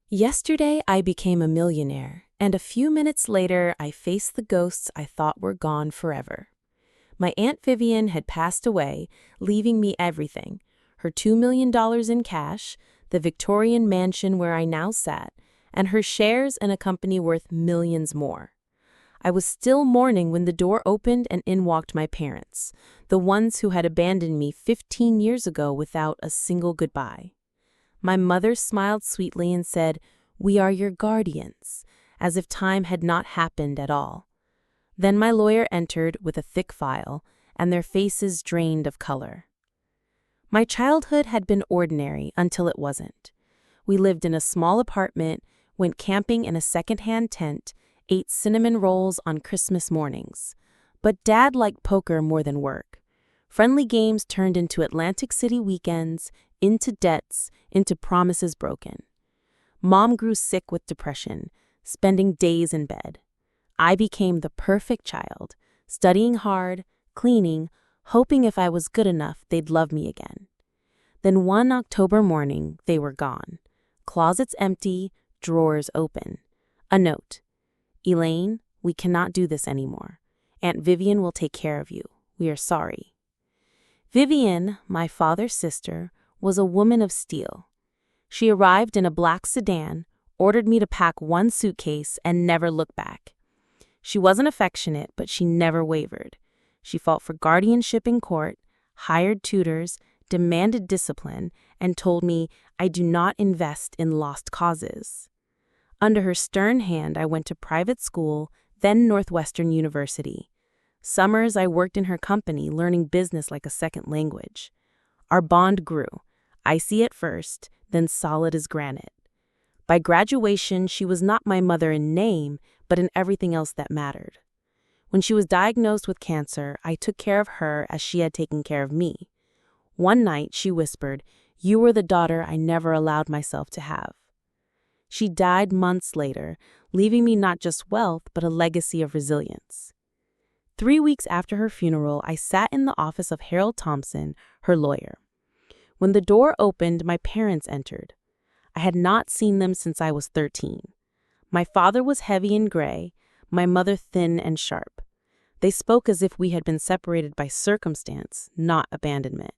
Yesterday, I became a millionaire, and a few minutes later, I faced the ghosts I thought were gone forever. My Aunt Vivian had passed away, leaving me everything: her $2 million in cash, the Victorian mansion where I now sat, and her shares in a company worth millions more. I was still mourning when the door opened and in walked my parents, the ones who had abandoned me 15 years ago without a single goodbye. My mother smiled sweetly and said, "We are your guardians," as if time had not happened at all. Then my lawyer entered with a thick file, and their faces drained of color. My childhood had been ordinary until it wasn't. We lived in a small apartment, went camping in a second-hand tent, ate cinnamon rolls on Christmas mornings. But Dad liked poker more than work. Friendly games turned into Atlantic City weekends, into debts, into promises broken. Mom grew sick with depression, spending days in bed. I became the perfect child, studying hard, cleaning, hoping if I was good enough they'd love me again. Then one October morning, they were gone. Closets empty, drawers open. A note: "Elaine, we cannot do this anymore. Aunt Vivian will take care of you. We are sorry." Vivian, my father's sister, was a woman of steel. She arrived in a black sedan, ordered me to pack one suitcase, and never looked back. She wasn't affectionate, but she never wavered. She fought for guardianship in court, hired tutors, demanded discipline, and told me I do not invest in lost causes. Under her stern hand, I went to private school, then Northwestern University. Summers, I worked in her company, learning business like a second language. Our bond grew, icy at first, then solid as granite. By graduation, she was not my mother in name, but in everything else that mattered. When she was diagnosed with cancer, I took care of her as she had taken care of me. One night, she whispered, "You were the daughter I never allowed myself to have." She died months later, leaving me not just wealth, but a legacy of resilience. 3 weeks after her funeral, I sat in the office of Harold Thompson, her lawyer. When the door opened, my parents entered. I had not seen them since I was 13. My father was heavy and gray, my mother thin and sharp. They spoke as if we had been separated by circumstance, not abandonment.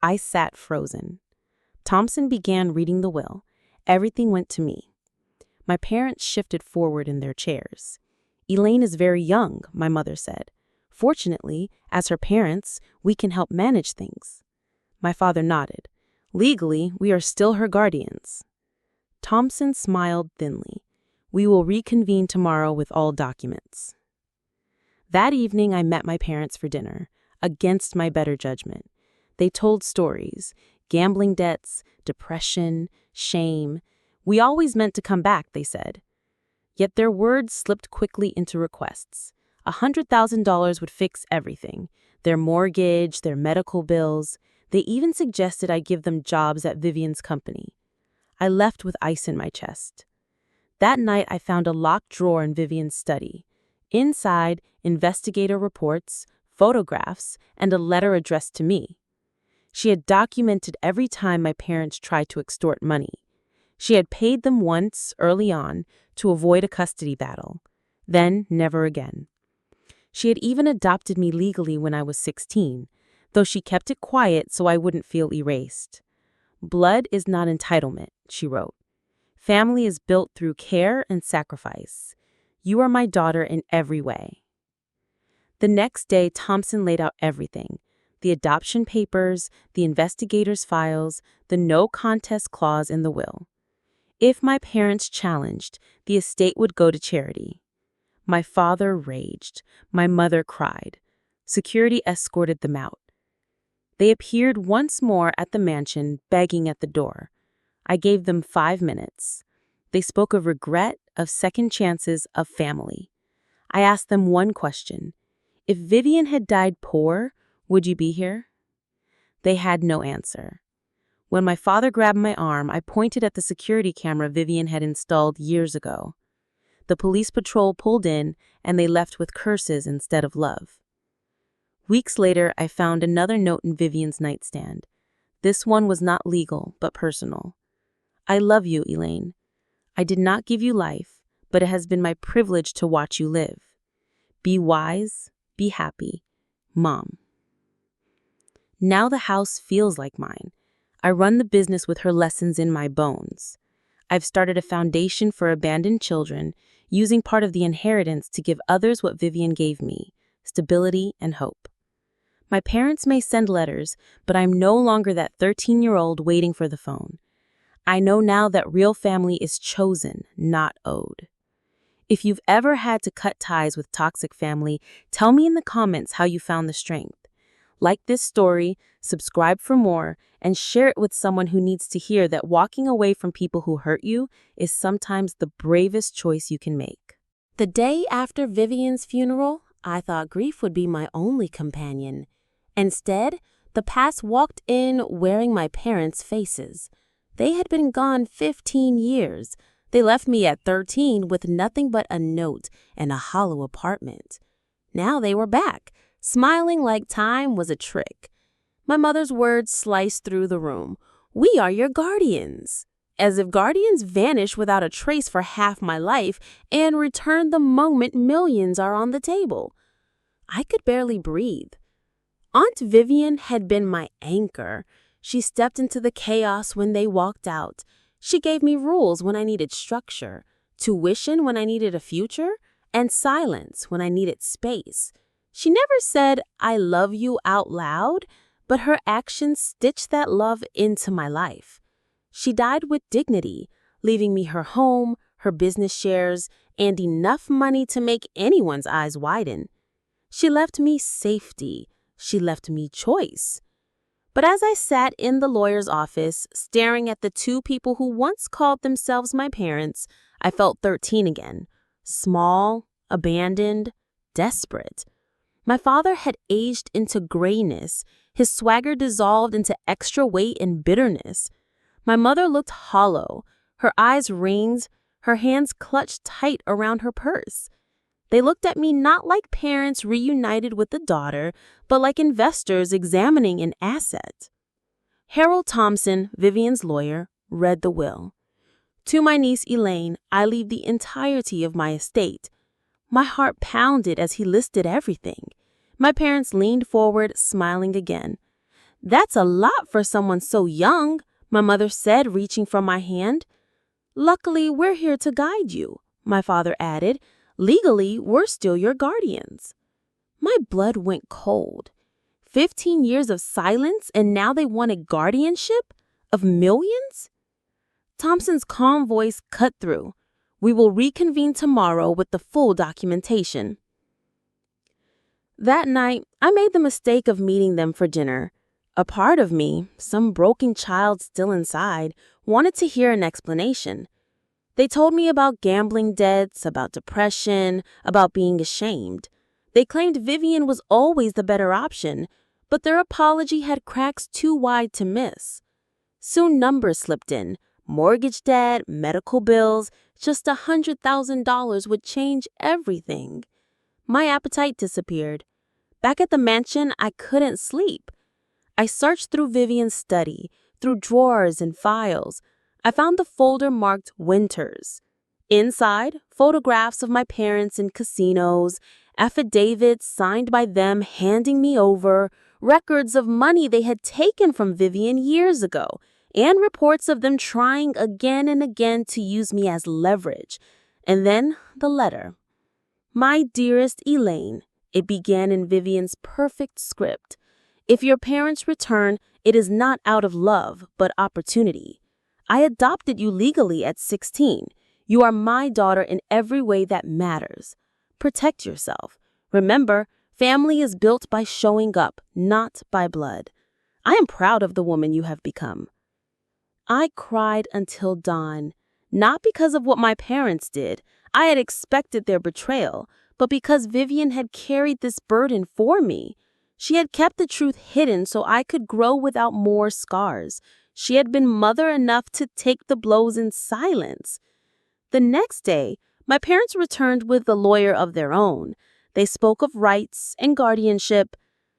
I sat frozen. Thompson began reading the will. Everything went to me. My parents shifted forward in their chairs. "Elaine is very young," my mother said. "Fortunately, as her parents, we can help manage things." My father nodded. "Legally, we are still her guardians." Thompson smiled thinly. "We will reconvene tomorrow with all documents." That evening, I met my parents for dinner, against my better judgment. They told stories: gambling debts, depression, shame. "We always meant to come back," they said. Yet their words slipped quickly into requests. $100,000 would fix everything: their mortgage, their medical bills. They even suggested I give them jobs at Vivian's company. I left with ice in my chest. That night, I found a locked drawer in Vivian's study. Inside, investigator reports, photographs, and a letter addressed to me. She had documented every time my parents tried to extort money. She had paid them once, early on, to avoid a custody battle. Then, never again. She had even adopted me legally when I was 16, though she kept it quiet so I wouldn't feel erased. "Blood is not entitlement," she wrote. "Family is built through care and sacrifice. You are my daughter in every way." The next day, Thompson laid out everything: the adoption papers, the investigator's files, the no contest clause in the will. If my parents challenged, the estate would go to charity. My father raged. My mother cried. Security escorted them out. They appeared once more at the mansion, begging at the door. I gave them 5 minutes. They spoke of regret, of second chances, of family. I asked them one question: if Vivian had died poor, would you be here? They had no answer. When my father grabbed my arm, I pointed at the security camera Vivian had installed years ago. The police patrol pulled in, and they left with curses instead of love. Weeks later, I found another note in Vivian's nightstand. This one was not legal, but personal. "I love you, Elaine. I did not give you life, but it has been my privilege to watch you live. Be wise, be happy. Mom. Now the house feels like mine. I run the business with her lessons in my bones. I've started a foundation for abandoned children, using part of the inheritance to give others what Vivian gave me, stability and hope. My parents may send letters, but I'm no longer that 13-year-old waiting for the phone. I know now that real family is chosen, not owed. If you've ever had to cut ties with toxic family, tell me in the comments how you found the strength. Like this story, subscribe for more, and share it with someone who needs to hear that walking away from people who hurt you is sometimes the bravest choice you can make. The day after Vivian's funeral, I thought grief would be my only companion. Instead, the past walked in wearing my parents' faces. They had been gone 15 years. They left me at 13 with nothing but a note and a hollow apartment. Now they were back, smiling like time was a trick. My mother's words sliced through the room. "We are your guardians." As if guardians vanish without a trace for half my life and return the moment millions are on the table. I could barely breathe. Aunt Vivian had been my anchor. She stepped into the chaos when they walked out. She gave me rules when I needed structure, tuition when I needed a future, and silence when I needed space. She never said, "I love you" out loud, but her actions stitched that love into my life. She died with dignity, leaving me her home, her business shares, and enough money to make anyone's eyes widen. She left me safety. She left me choice. But as I sat in the lawyer's office, staring at the two people who once called themselves my parents, I felt 13 again. Small, abandoned, desperate. My father had aged into grayness. His swagger dissolved into extra weight and bitterness. My mother looked hollow, her eyes ringed, her hands clutched tight around her purse. They looked at me not like parents reunited with a daughter, but like investors examining an asset. Harold Thompson, Vivian's lawyer, read the will. To my niece Elaine, I leave the entirety of my estate. My heart pounded as he listed everything. My parents leaned forward, smiling again. "That's a lot for someone so young," my mother said, reaching for my hand. "Luckily, we're here to guide you," my father added. "Legally, we're still your guardians." My blood went cold. 15 years of silence, and now they wanted guardianship? Of millions? Thompson's calm voice cut through. "We will reconvene tomorrow with the full documentation." That night, I made the mistake of meeting them for dinner. A part of me, some broken child still inside, wanted to hear an explanation. They told me about gambling debts, about depression, about being ashamed. They claimed Vivian was always the better option, but their apology had cracks too wide to miss. Soon numbers slipped in. Mortgage debt, medical bills, just $100,000 would change everything. My appetite disappeared. Back at the mansion, I couldn't sleep. I searched through Vivian's study, through drawers and files. I found the folder marked Winters. Inside, photographs of my parents in casinos, affidavits signed by them handing me over, records of money they had taken from Vivian years ago, and reports of them trying again and again to use me as leverage. And then the letter. "My dearest Elaine," it began in Vivian's perfect script. "If your parents return, it is not out of love, but opportunity. I adopted you legally at 16. You are my daughter in every way that matters. Protect yourself. Remember, family is built by showing up, not by blood. I am proud of the woman you have become." I cried until dawn, not because of what my parents did. I had expected their betrayal, but because Vivian had carried this burden for me. She had kept the truth hidden so I could grow without more scars. She had been mother enough to take the blows in silence. The next day, my parents returned with a lawyer of their own. They spoke of rights and guardianship.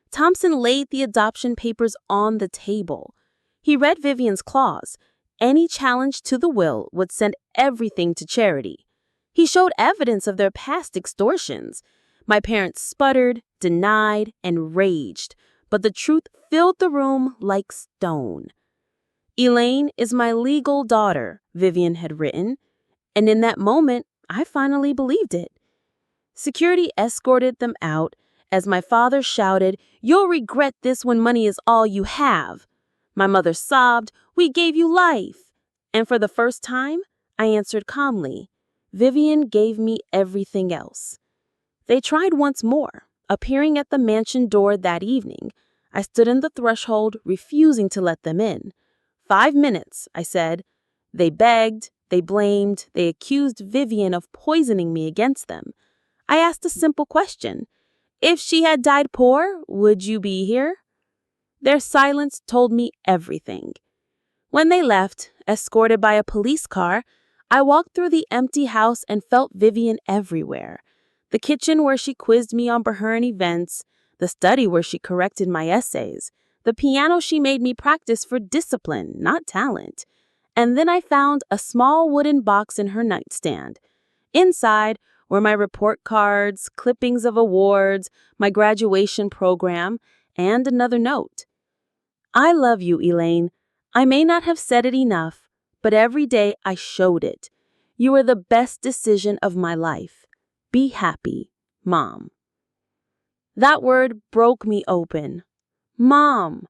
Thompson laid the adoption papers on the table. He read Vivian's clause. any challenge to the will would send everything to charity. He showed evidence of their past extortions. My parents sputtered, denied, and raged, but the truth filled the room like stone. Elaine is my legal daughter, Vivian had written, and in that moment, I finally believed it. Security escorted them out as my father shouted, "You'll regret this when money is all you have." My mother sobbed, "We gave you life." And for the first time, I answered calmly, "Vivian gave me everything else." They tried once more, appearing at the mansion door that evening. I stood in the threshold, refusing to let them in. 5 minutes, I said. They begged, they blamed, they accused Vivian of poisoning me against them. I asked a simple question. If she had died poor, would you be here? Their silence told me everything. When they left, escorted by a police car, I walked through the empty house and felt Vivian everywhere. The kitchen where she quizzed me on Bahrain events, the study where she corrected my essays, the piano she made me practice for discipline, not talent. And then I found a small wooden box in her nightstand. Inside were my report cards, clippings of awards, my graduation program, and another note. I love you, Elaine. I may not have said it enough, but every day I showed it. You were the best decision of my life. Be happy, Mom. That word broke me open. Mom.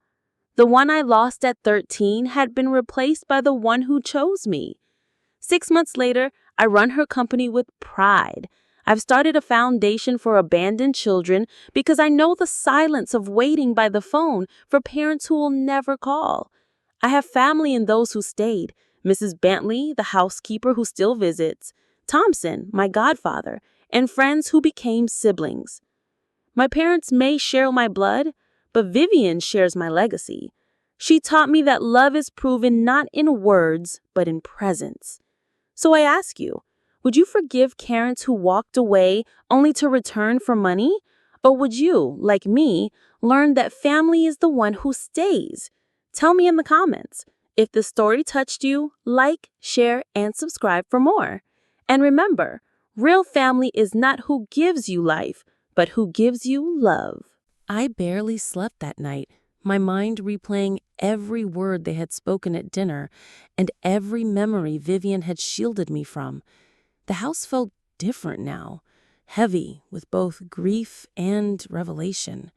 The one I lost at 13 had been replaced by the one who chose me. 6 months later, I run her company with pride. I've started a foundation for abandoned children because I know the silence of waiting by the phone for parents who will never call. I have family in those who stayed. Mrs. Bentley, the housekeeper who still visits, Thompson, my godfather, and friends who became siblings. My parents may share my blood, but Vivian shares my legacy. She taught me that love is proven not in words, but in presence. So I ask you, would you forgive parents who walked away only to return for money? Or would you, like me, learn that family is the one who stays? Tell me in the comments. If the story touched you, like, share, and subscribe for more. And remember, real family is not who gives you life, but who gives you love. I barely slept that night, my mind replaying every word they had spoken at dinner and every memory Vivian had shielded me from. The house felt different now, heavy with both grief and revelation.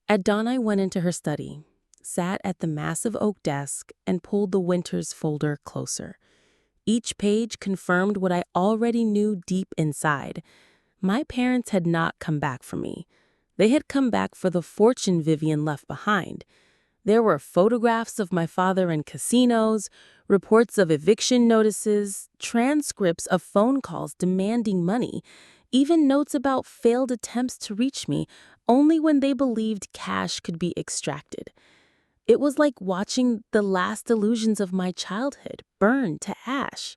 At dawn, I went into her study, sat at the massive oak desk, and pulled the Winters folder closer. Each page confirmed what I already knew deep inside. My parents had not come back for me. They had come back for the fortune Vivian left behind. There were photographs of my father in casinos, reports of eviction notices, transcripts of phone calls demanding money, even notes about failed attempts to reach me only when they believed cash could be extracted. It was like watching the last illusions of my childhood burn to ash.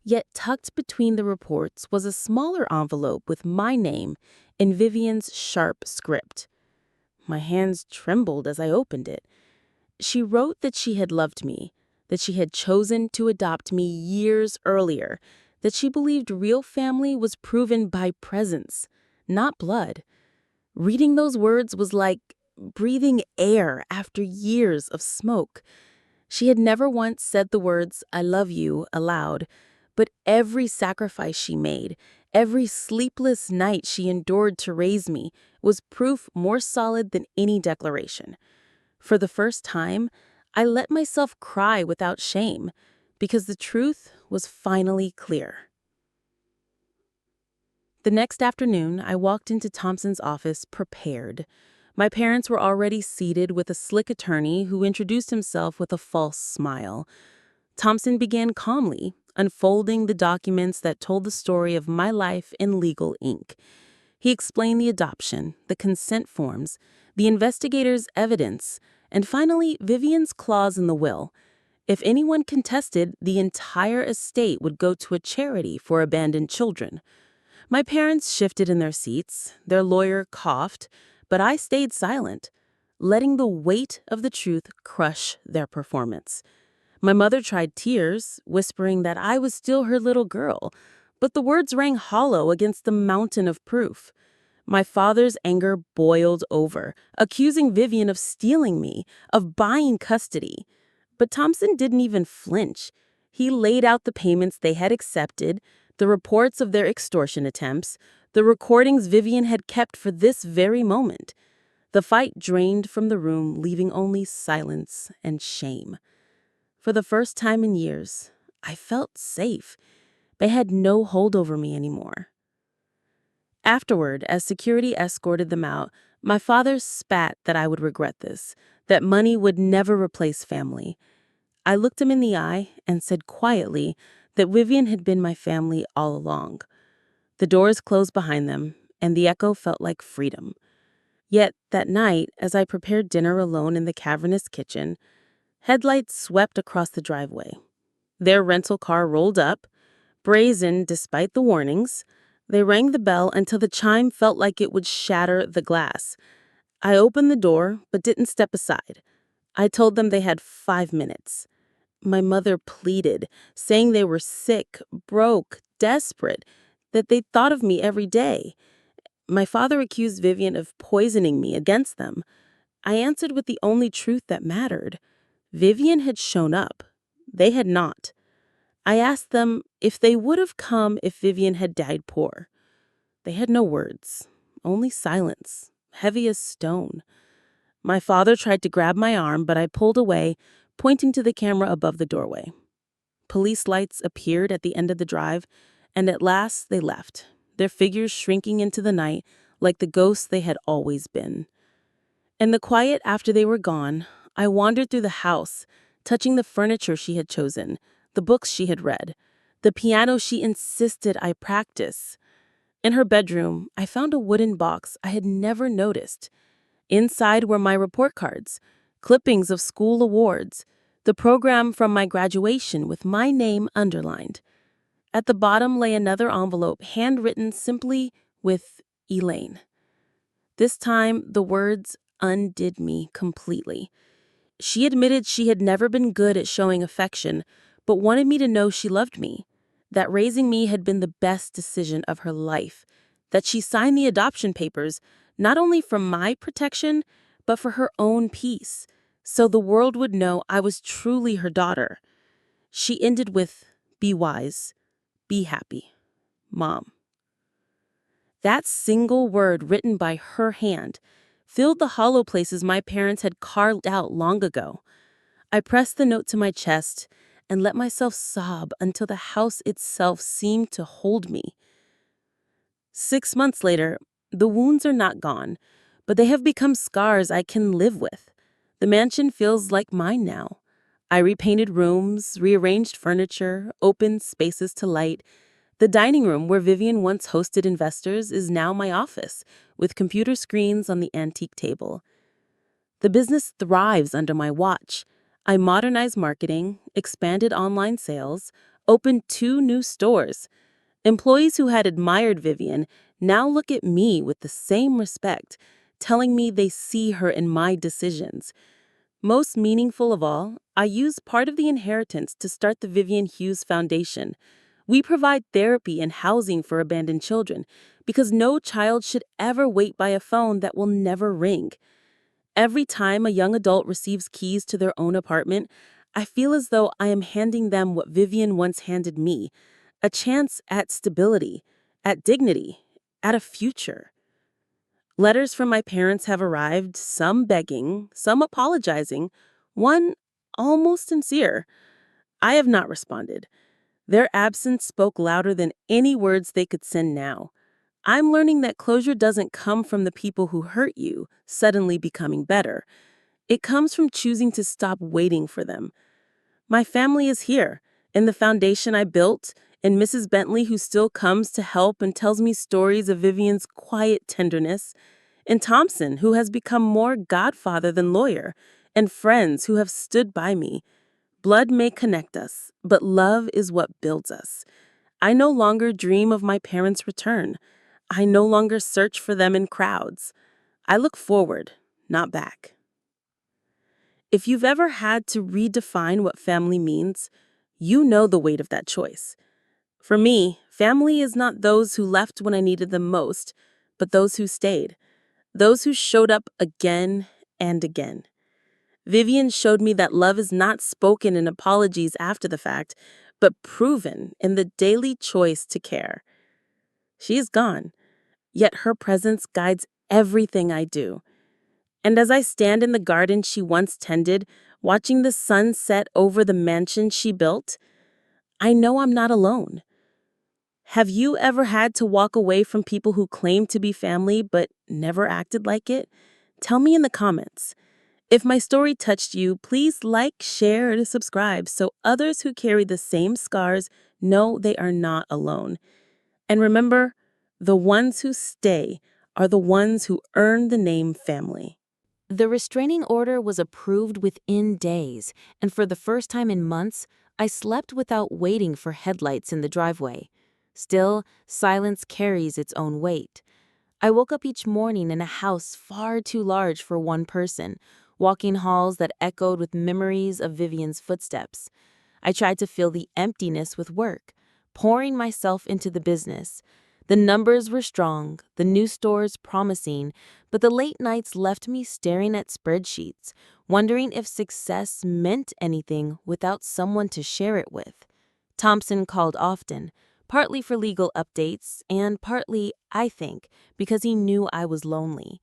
Yet tucked between the reports was a smaller envelope with my name in Vivian's sharp script. My hands trembled as I opened it. She wrote that she had loved me, that she had chosen to adopt me years earlier, that she believed real family was proven by presence, not blood. Reading those words was like breathing air after years of smoke. She had never once said the words, "I love you," aloud, but every sacrifice she made, every sleepless night she endured to raise me, was proof more solid than any declaration. For the first time, I let myself cry without shame, because the truth was finally clear. The next afternoon, I walked into Thompson's office prepared. My parents were already seated with a slick attorney who introduced himself with a false smile. Thompson began calmly, unfolding the documents that told the story of my life in legal ink. He explained the adoption, the consent forms, the investigators' evidence, and finally Vivian's clause in the will. If anyone contested, the entire estate would go to a charity for abandoned children. My parents shifted in their seats, their lawyer coughed, but I stayed silent, letting the weight of the truth crush their performance. My mother tried tears, whispering that I was still her little girl, but the words rang hollow against the mountain of proof. My father's anger boiled over, accusing Vivian of stealing me, of buying custody. But Thompson didn't even flinch. He laid out the payments they had accepted, the reports of their extortion attempts, the recordings Vivian had kept for this very moment. The fight drained from the room, leaving only silence and shame. For the first time in years, I felt safe. They had no hold over me anymore. Afterward, as security escorted them out, my father spat that I would regret this, that money would never replace family. I looked him in the eye and said quietly that Vivian had been my family all along. The doors closed behind them, and the echo felt like freedom. Yet, that night, as I prepared dinner alone in the cavernous kitchen, headlights swept across the driveway. Their rental car rolled up, brazen despite the warnings. They rang the bell until the chime felt like it would shatter the glass. I opened the door, but didn't step aside. I told them they had 5 minutes. My mother pleaded, saying they were sick, broke, desperate, that they thought of me every day. My father accused Vivian of poisoning me against them. I answered with the only truth that mattered. Vivian had shown up. They had not. I asked them if they would have come if Vivian had died poor. They had no words, only silence, heavy as stone. My father tried to grab my arm, but I pulled away, pointing to the camera above the doorway. Police lights appeared at the end of the drive, and at last they left, their figures shrinking into the night like the ghosts they had always been. In the quiet after they were gone, I wandered through the house, touching the furniture she had chosen, the books she had read, the piano she insisted I practice. In her bedroom, I found a wooden box I had never noticed. Inside were my report cards, clippings of school awards, the program from my graduation with my name underlined. At the bottom lay another envelope handwritten simply with Elaine. This time, the words undid me completely. She admitted she had never been good at showing affection, but wanted me to know she loved me, that raising me had been the best decision of her life, that she signed the adoption papers not only for my protection, but for her own peace, so the world would know I was truly her daughter. She ended with, "Be wise, be happy, Mom." That single word written by her hand filled the hollow places my parents had carved out long ago. I pressed the note to my chest and let myself sob until the house itself seemed to hold me. 6 months later, the wounds are not gone, but they have become scars I can live with. The mansion feels like mine now. I repainted rooms, rearranged furniture, opened spaces to light. The dining room where Vivian once hosted investors is now my office, with computer screens on the antique table. The business thrives under my watch. I modernized marketing, expanded online sales, opened 2 new stores. Employees who had admired Vivian now look at me with the same respect, telling me they see her in my decisions. Most meaningful of all, I used part of the inheritance to start the Vivian Hughes Foundation. We provide therapy and housing for abandoned children because no child should ever wait by a phone that will never ring. Every time a young adult receives keys to their own apartment, I feel as though I am handing them what Vivian once handed me, a chance at stability, at dignity, at a future. Letters from my parents have arrived, some begging, some apologizing, one almost sincere. I have not responded. Their absence spoke louder than any words they could send now. I'm learning that closure doesn't come from the people who hurt you suddenly becoming better. It comes from choosing to stop waiting for them. My family is here, in the foundation I built, and Mrs. Bentley who still comes to help and tells me stories of Vivian's quiet tenderness, and Thompson who has become more godfather than lawyer, and friends who have stood by me. Blood may connect us, but love is what builds us. I no longer dream of my parents' return. I no longer search for them in crowds. I look forward, not back. If you've ever had to redefine what family means, you know the weight of that choice. For me, family is not those who left when I needed them most, but those who stayed, those who showed up again and again. Vivian showed me that love is not spoken in apologies after the fact, but proven in the daily choice to care. She is gone, yet her presence guides everything I do. And as I stand in the garden she once tended, watching the sun set over the mansion she built, I know I'm not alone. Have you ever had to walk away from people who claim to be family but never acted like it? Tell me in the comments. If my story touched you, please like, share, and subscribe so others who carry the same scars know they are not alone. And remember, the ones who stay are the ones who earn the name family. The restraining order was approved within days, and for the first time in months, I slept without waiting for headlights in the driveway. Still, silence carries its own weight. I woke up each morning in a house far too large for one person, walking halls that echoed with memories of Vivian's footsteps. I tried to fill the emptiness with work, pouring myself into the business. The numbers were strong, the new stores promising, but the late nights left me staring at spreadsheets, wondering if success meant anything without someone to share it with. Thompson called often, partly for legal updates, and partly, I think, because he knew I was lonely.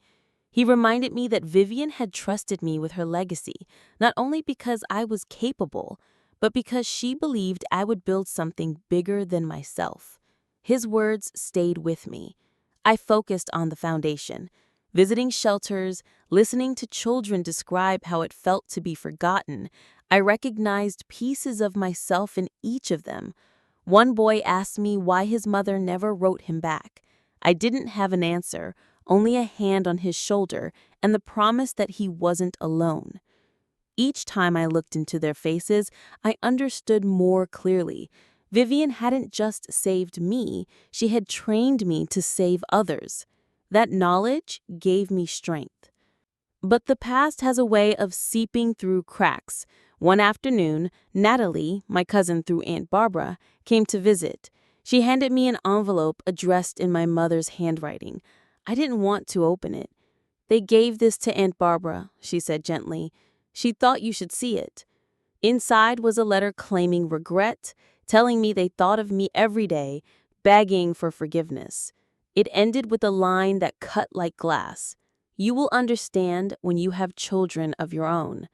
He reminded me that Vivian had trusted me with her legacy, not only because I was capable, but because she believed I would build something bigger than myself. His words stayed with me. I focused on the foundation, visiting shelters, listening to children describe how it felt to be forgotten. I recognized pieces of myself in each of them. One boy asked me why his mother never wrote him back. I didn't have an answer, only a hand on his shoulder and the promise that he wasn't alone. Each time I looked into their faces, I understood more clearly. Vivian hadn't just saved me, she had trained me to save others. That knowledge gave me strength. But the past has a way of seeping through cracks. One afternoon, Natalie, my cousin through Aunt Barbara, came to visit. She handed me an envelope addressed in my mother's handwriting. I didn't want to open it. "They gave this to Aunt Barbara," she said gently. "She thought you should see it." Inside was a letter claiming regret, telling me they thought of me every day, begging for forgiveness. It ended with a line that cut like glass. "You will understand when you have children of your own."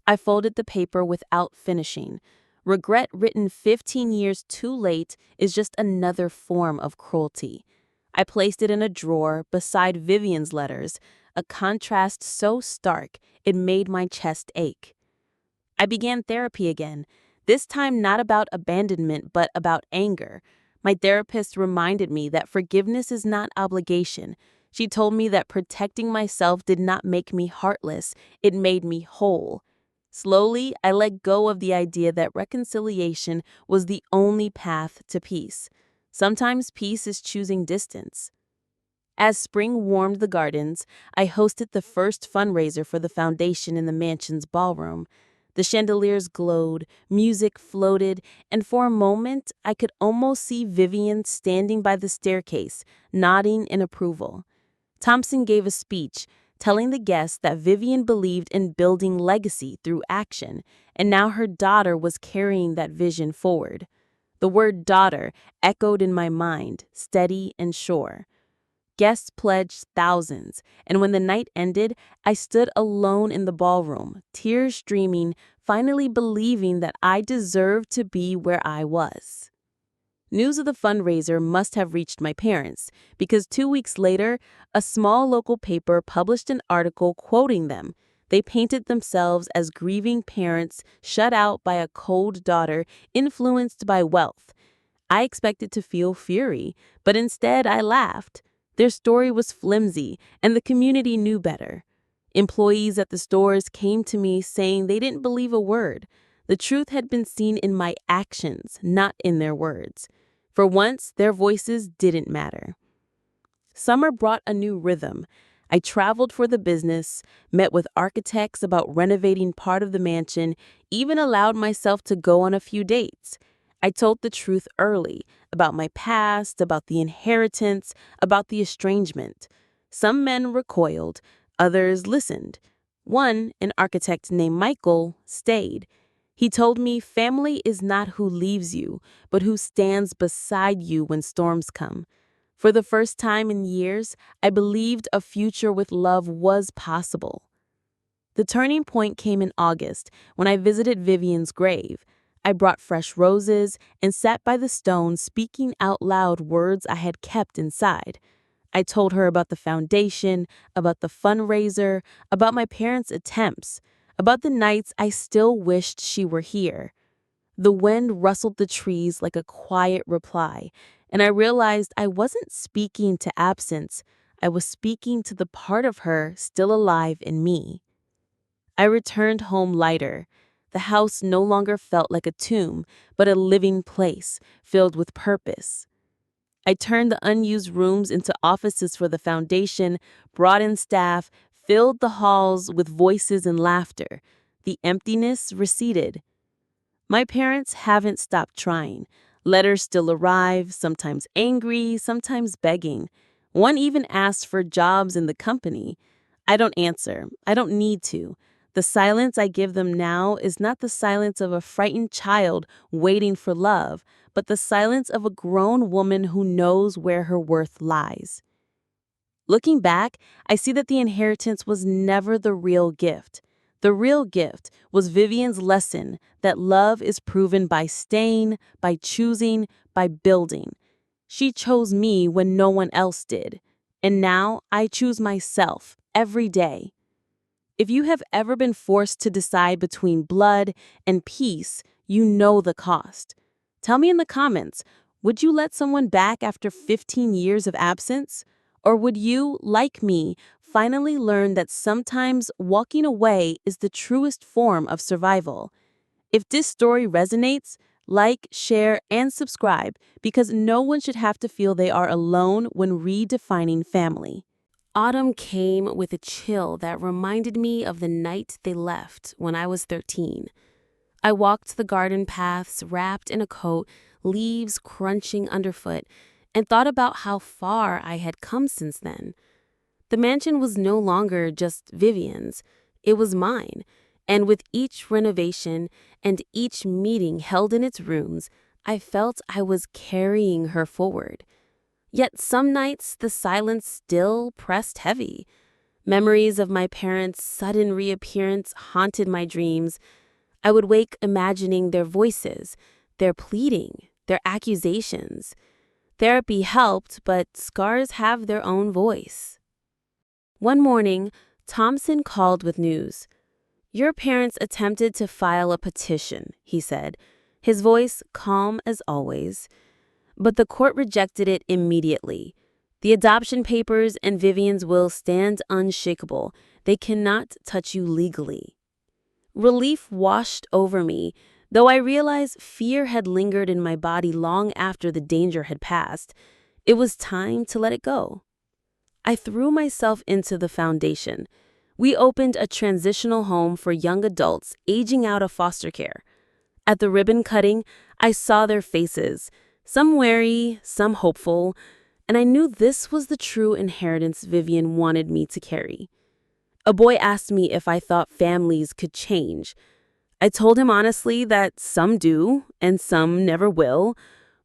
I folded the paper without finishing. Regret written 15 years too late is just another form of cruelty. I placed it in a drawer beside Vivian's letters, a contrast so stark it made my chest ache. I began therapy again, this time not about abandonment but about anger. My therapist reminded me that forgiveness is not obligation. She told me that protecting myself did not make me heartless, it made me whole. Slowly, I let go of the idea that reconciliation was the only path to peace. Sometimes peace is choosing distance. As spring warmed the gardens, I hosted the first fundraiser for the foundation in the mansion's ballroom. The chandeliers glowed, music floated, and for a moment I could almost see Vivian standing by the staircase, nodding in approval. Thompson gave a speech, telling the guests that Vivian believed in building legacy through action, and now her daughter was carrying that vision forward. The word daughter echoed in my mind, steady and sure. Guests pledged thousands, and when the night ended, I stood alone in the ballroom, tears streaming, finally believing that I deserved to be where I was. News of the fundraiser must have reached my parents, because 2 weeks later, a small local paper published an article quoting them. They painted themselves as grieving parents shut out by a cold daughter influenced by wealth. I expected to feel fury, but instead I laughed. Their story was flimsy, and the community knew better. Employees at the stores came to me saying they didn't believe a word. The truth had been seen in my actions, not in their words. For once, their voices didn't matter. Summer brought a new rhythm. I traveled for the business, met with architects about renovating part of the mansion, even allowed myself to go on a few dates. I told the truth early about my past, about the inheritance, about the estrangement. Some men recoiled, others listened. One, an architect named Michael, stayed. He told me family is not who leaves you, but who stands beside you when storms come. For the first time in years, I believed a future with love was possible. The turning point came in August when I visited Vivian's grave. I brought fresh roses and sat by the stone speaking out loud words I had kept inside. I told her about the foundation, about the fundraiser, about my parents' attempts, about the nights I still wished she were here. The wind rustled the trees like a quiet reply, and I realized I wasn't speaking to absence. I was speaking to the part of her still alive in me. I returned home lighter. The house no longer felt like a tomb, but a living place filled with purpose. I turned the unused rooms into offices for the foundation, brought in staff, filled the halls with voices and laughter. The emptiness receded. My parents haven't stopped trying. Letters still arrive, sometimes angry, sometimes begging. One even asks for jobs in the company. I don't answer. I don't need to. The silence I give them now is not the silence of a frightened child waiting for love, but the silence of a grown woman who knows where her worth lies. Looking back, I see that the inheritance was never the real gift. The real gift was Vivian's lesson that love is proven by staying, by choosing, by building. She chose me when no one else did. And now I choose myself every day. If you have ever been forced to decide between blood and peace, you know the cost. Tell me in the comments, would you let someone back after 15 years of absence? Or would you, like me, finally learn that sometimes walking away is the truest form of survival? If this story resonates, like, share, and subscribe because no one should have to feel they are alone when redefining family. Autumn came with a chill that reminded me of the night they left when I was 13. I walked the garden paths wrapped in a coat, leaves crunching underfoot, and thought about how far I had come since then. The mansion was no longer just Vivian's, it was mine, and with each renovation and each meeting held in its rooms, I felt I was carrying her forward. Yet some nights the silence still pressed heavy. Memories of my parents' sudden reappearance haunted my dreams. I would wake imagining their voices, their pleading, their accusations. Therapy helped, but scars have their own voice. One morning, Thompson called with news. "Your parents attempted to file a petition," he said, his voice calm as always. But the court rejected it immediately. The adoption papers and Vivian's will stand unshakable. They cannot touch you legally. Relief washed over me, though I realized fear had lingered in my body long after the danger had passed. It was time to let it go. I threw myself into the foundation. We opened a transitional home for young adults aging out of foster care. At the ribbon cutting, I saw their faces, some wary, some hopeful, and I knew this was the true inheritance Vivian wanted me to carry. A boy asked me if I thought families could change. I told him honestly that some do and some never will,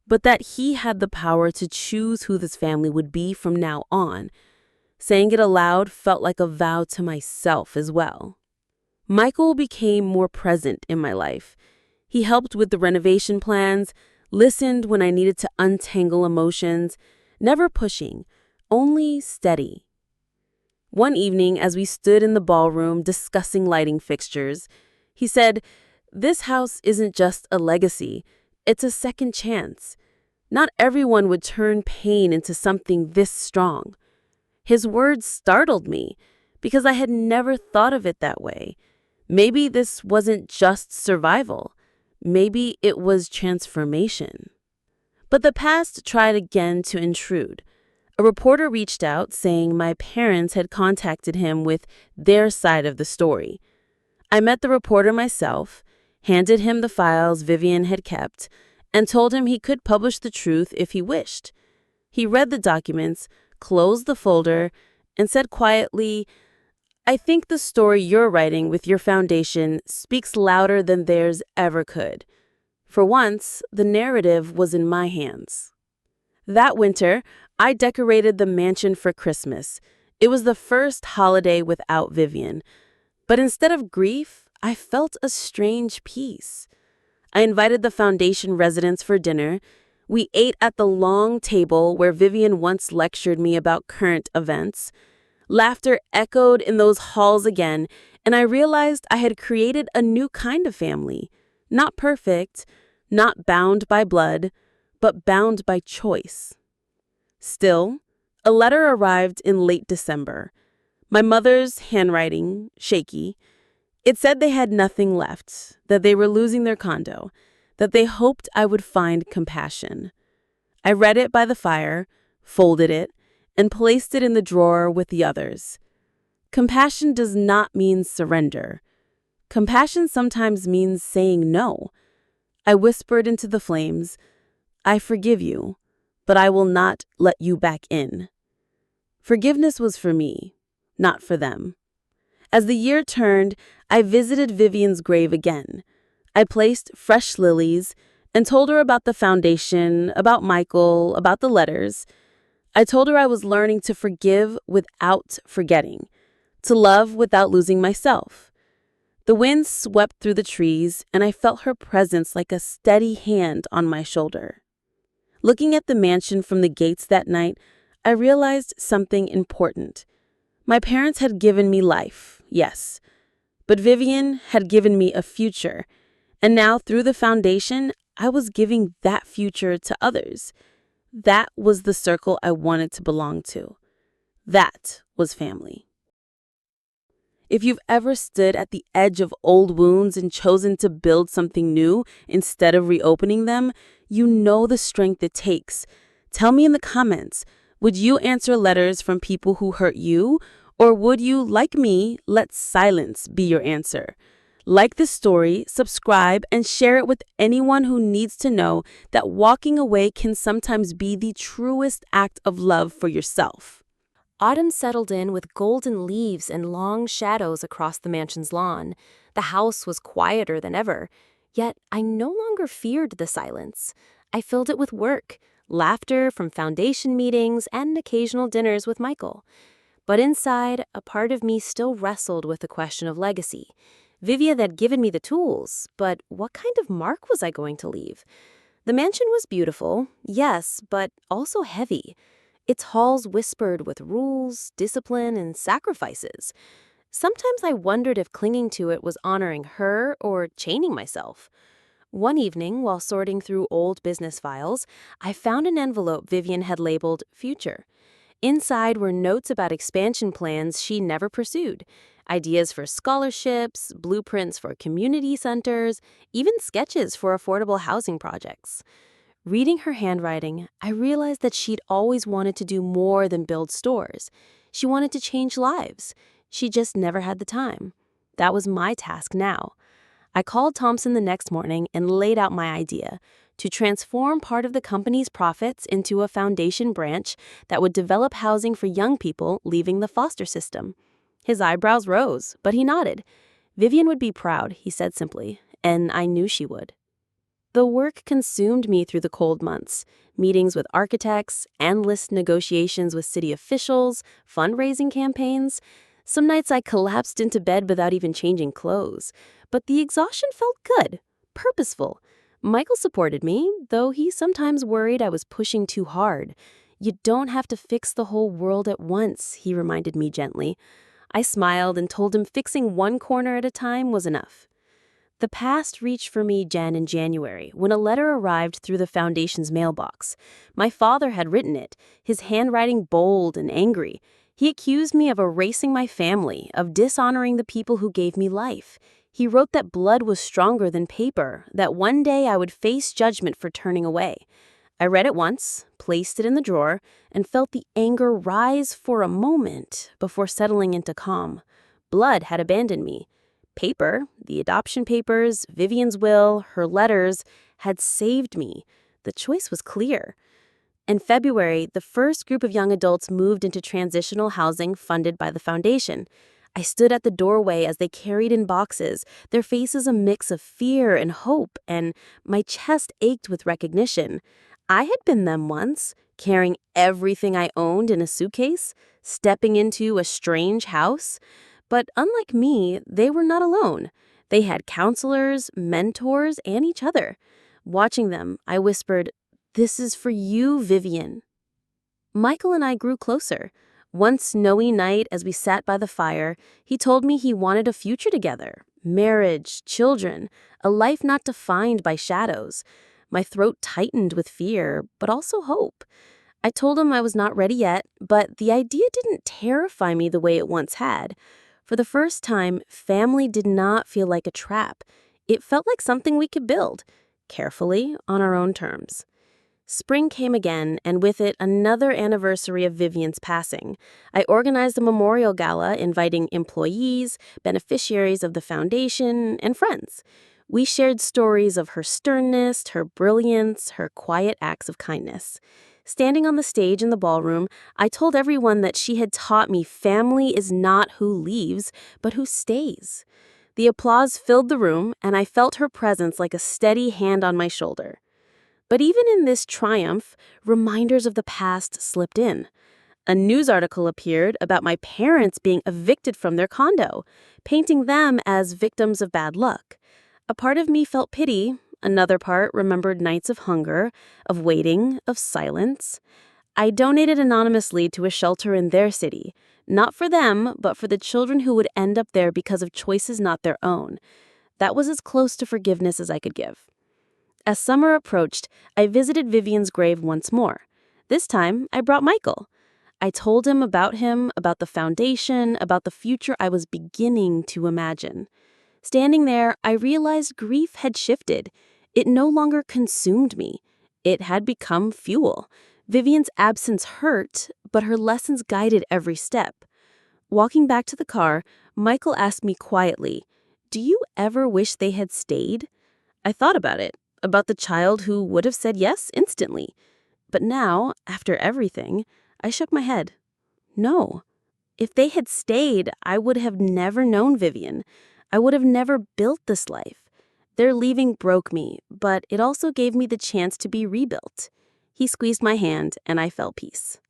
but that he had the power to choose who this family would be from now on. Saying it aloud felt like a vow to myself as well. Michael became more present in my life. He helped with the renovation plans, listened when I needed to untangle emotions, never pushing, only steady. One evening, as we stood in the ballroom discussing lighting fixtures, he said, "This house isn't just a legacy, it's a second chance. Not everyone would turn pain into something this strong." His words startled me because I had never thought of it that way. Maybe this wasn't just survival. Maybe it was transformation. But the past tried again to intrude. A reporter reached out saying my parents had contacted him with their side of the story. I met the reporter myself, handed him the files Vivian had kept, and told him he could publish the truth if he wished. He read the documents, closed the folder, and said quietly, "I think the story you're writing with your foundation speaks louder than theirs ever could." For once, the narrative was in my hands. That winter, I decorated the mansion for Christmas. It was the first holiday without Vivian. But instead of grief, I felt a strange peace. I invited the foundation residents for dinner. We ate at the long table where Vivian once lectured me about current events. Laughter echoed in those halls again, and I realized I had created a new kind of family. Not perfect, not bound by blood, but bound by choice. Still, a letter arrived in late December. My mother's handwriting, shaky. It said they had nothing left, that they were losing their condo, that they hoped I would find compassion. I read it by the fire, folded it, and placed it in the drawer with the others. Compassion does not mean surrender. Compassion sometimes means saying no. I whispered into the flames, "I forgive you, but I will not let you back in." Forgiveness was for me, not for them. As the year turned, I visited Vivian's grave again. I placed fresh lilies and told her about the foundation, about Michael, about the letters. I told her I was learning to forgive without forgetting, to love without losing myself. The wind swept through the trees, and I felt her presence like a steady hand on my shoulder. Looking at the mansion from the gates that night, I realized something important. My parents had given me life, yes, but Vivian had given me a future, and now through the foundation, I was giving that future to others. That was the circle I wanted to belong to. That was family. If you've ever stood at the edge of old wounds and chosen to build something new instead of reopening them, you know the strength it takes. Tell me in the comments, would you answer letters from people who hurt you, or would you, like me, let silence be your answer? Like this story, subscribe, and share it with anyone who needs to know that walking away can sometimes be the truest act of love for yourself. Autumn settled in with golden leaves and long shadows across the mansion's lawn. The house was quieter than ever, yet I no longer feared the silence. I filled it with work, laughter from foundation meetings, and occasional dinners with Michael. But inside, a part of me still wrestled with the question of legacy. Vivian had given me the tools, but what kind of mark was I going to leave? The mansion was beautiful, yes, but also heavy. Its halls whispered with rules, discipline, and sacrifices. Sometimes I wondered if clinging to it was honoring her or chaining myself. One evening, while sorting through old business files, I found an envelope Vivian had labeled Future. Inside were notes about expansion plans she never pursued, ideas for scholarships, blueprints for community centers, even sketches for affordable housing projects. Reading her handwriting, I realized that she'd always wanted to do more than build stores. She wanted to change lives. She just never had the time. That was my task now. I called Thompson the next morning and laid out my idea to transform part of the company's profits into a foundation branch that would develop housing for young people leaving the foster system. His eyebrows rose, but he nodded. Vivian would be proud, he said simply, and I knew she would. The work consumed me through the cold months. Meetings with architects, endless negotiations with city officials, fundraising campaigns. Some nights I collapsed into bed without even changing clothes. But the exhaustion felt good, purposeful. Michael supported me, though he sometimes worried I was pushing too hard. "You don't have to fix the whole world at once," he reminded me gently. I smiled and told him fixing one corner at a time was enough. The past reached for me again in January, when a letter arrived through the foundation's mailbox. My father had written it, his handwriting bold and angry. He accused me of erasing my family, of dishonoring the people who gave me life. He wrote that blood was stronger than paper, that one day I would face judgment for turning away. I read it once, placed it in the drawer, and felt the anger rise for a moment before settling into calm. Blood had abandoned me. Paper, the adoption papers, Vivian's will, her letters, had saved me. The choice was clear. In February, the first group of young adults moved into transitional housing funded by the foundation. I stood at the doorway as they carried in boxes, their faces a mix of fear and hope, and my chest ached with recognition. I had been them once, carrying everything I owned in a suitcase, stepping into a strange house. But unlike me, they were not alone. They had counselors, mentors, and each other. Watching them, I whispered, "This is for you, Vivian." Michael and I grew closer. One snowy night, as we sat by the fire, he told me he wanted a future together. Marriage, children, a life not defined by shadows. My throat tightened with fear, but also hope. I told him I was not ready yet, but the idea didn't terrify me the way it once had. For the first time, family did not feel like a trap. It felt like something we could build, carefully, on our own terms. Spring came again, and with it, another anniversary of Vivian's passing. I organized a memorial gala inviting employees, beneficiaries of the foundation, and friends. We shared stories of her sternness, her brilliance, her quiet acts of kindness. Standing on the stage in the ballroom, I told everyone that she had taught me family is not who leaves, but who stays. The applause filled the room, and I felt her presence like a steady hand on my shoulder. But even in this triumph, reminders of the past slipped in. A news article appeared about my parents being evicted from their condo, painting them as victims of bad luck. A part of me felt pity, another part remembered nights of hunger, of waiting, of silence. I donated anonymously to a shelter in their city, not for them, but for the children who would end up there because of choices not their own. That was as close to forgiveness as I could give. As summer approached, I visited Vivian's grave once more. This time, I brought Michael. I told him, about the foundation, about the future I was beginning to imagine. Standing there, I realized grief had shifted. It no longer consumed me. It had become fuel. Vivian's absence hurt, but her lessons guided every step. Walking back to the car, Michael asked me quietly, "Do you ever wish they had stayed?" I thought about the child who would have said yes instantly. But now, after everything, I shook my head. No. If they had stayed, I would have never known Vivian. I would have never built this life. Their leaving broke me, but it also gave me the chance to be rebuilt. He squeezed my hand, and I felt peace.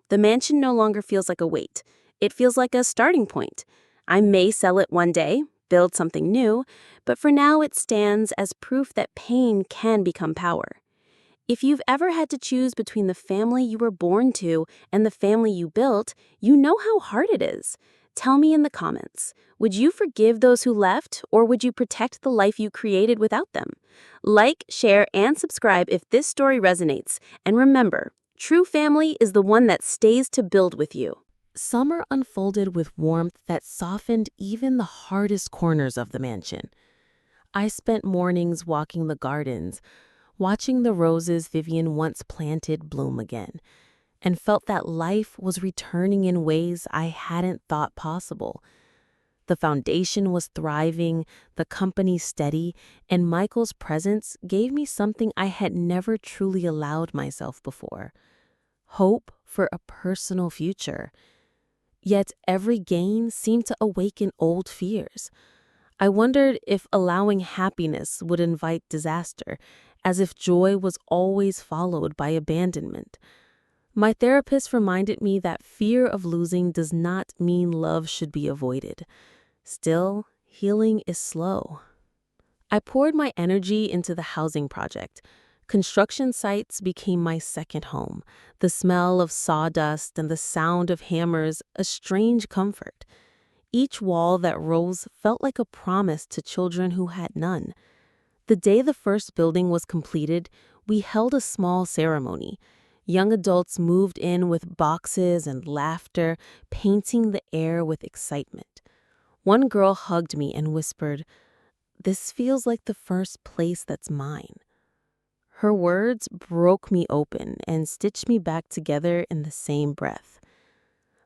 The mansion no longer feels like a weight. It feels like a starting point. I may sell it one day, build something new, but for now it stands as proof that pain can become power. If you've ever had to choose between the family you were born to and the family you built, you know how hard it is. Tell me in the comments, would you forgive those who left, or would you protect the life you created without them? Like, share, and subscribe if this story resonates. And remember, true family is the one that stays to build with you. Summer unfolded with warmth that softened even the hardest corners of the mansion. I spent mornings walking the gardens, watching the roses Vivian once planted bloom again, and felt that life was returning in ways I hadn't thought possible. The foundation was thriving, the company steady, and Michael's presence gave me something I had never truly allowed myself before: hope for a personal future. Yet every gain seemed to awaken old fears. I wondered if allowing happiness would invite disaster, as if joy was always followed by abandonment. My therapist reminded me that fear of losing does not mean love should be avoided. Still, healing is slow. I poured my energy into the housing project. Construction sites became my second home, the smell of sawdust and the sound of hammers a strange comfort. Each wall that rose felt like a promise to children who had none. The day the first building was completed, we held a small ceremony. Young adults moved in with boxes and laughter, painting the air with excitement. One girl hugged me and whispered, "This feels like the first place that's mine." Her words broke me open and stitched me back together in the same breath.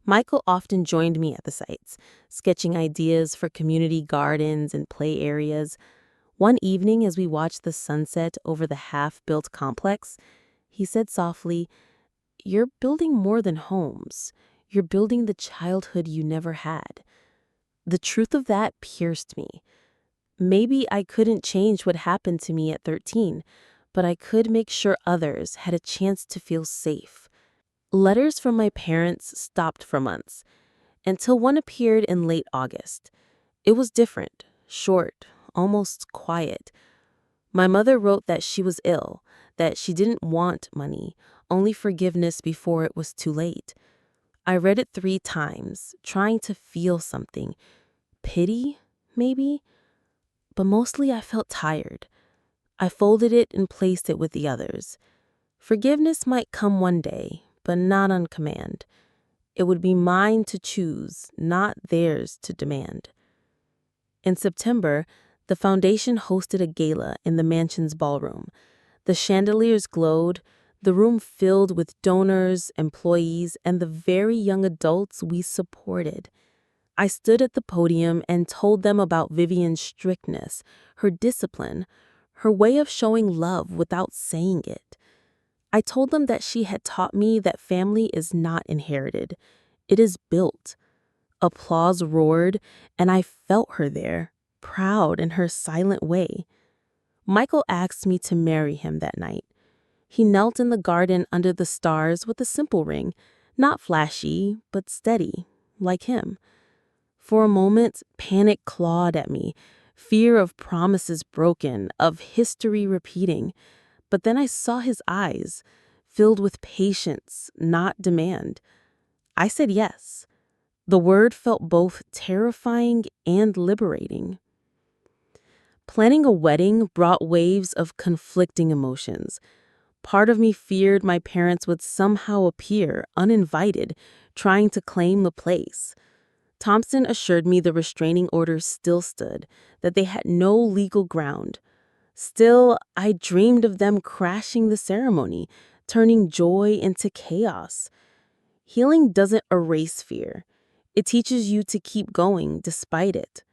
Michael often joined me at the sites, sketching ideas for community gardens and play areas. One evening, as we watched the sunset over the half-built complex, he said softly, "You're building more than homes. You're building the childhood you never had." The truth of that pierced me. Maybe I couldn't change what happened to me at 13, but I could make sure others had a chance to feel safe. Letters from my parents stopped for months, until one appeared in late August. It was different, short, almost quiet. My mother wrote that she was ill, that she didn't want money, only forgiveness before it was too late. I read it 3 times, trying to feel something. Pity, maybe? But mostly I felt tired. I folded it and placed it with the others. Forgiveness might come one day, but not on command. It would be mine to choose, not theirs to demand. In September, the foundation hosted a gala in the mansion's ballroom. The chandeliers glowed, the room filled with donors, employees, and the very young adults we supported. I stood at the podium and told them about Vivian's strictness, her discipline, her way of showing love without saying it. I told them that she had taught me that family is not inherited, it is built. Applause roared, and I felt her there, proud in her silent way. Michael asked me to marry him that night. He knelt in the garden under the stars with a simple ring, not flashy, but steady, like him. For a moment, panic clawed at me, fear of promises broken, of history repeating. But then I saw his eyes, filled with patience, not demand. I said yes. The word felt both terrifying and liberating. Planning a wedding brought waves of conflicting emotions. Part of me feared my parents would somehow appear, uninvited, trying to claim the place. Thompson assured me the restraining orders still stood, that they had no legal ground. Still, I dreamed of them crashing the ceremony, turning joy into chaos. Healing doesn't erase fear. It teaches you to keep going despite it.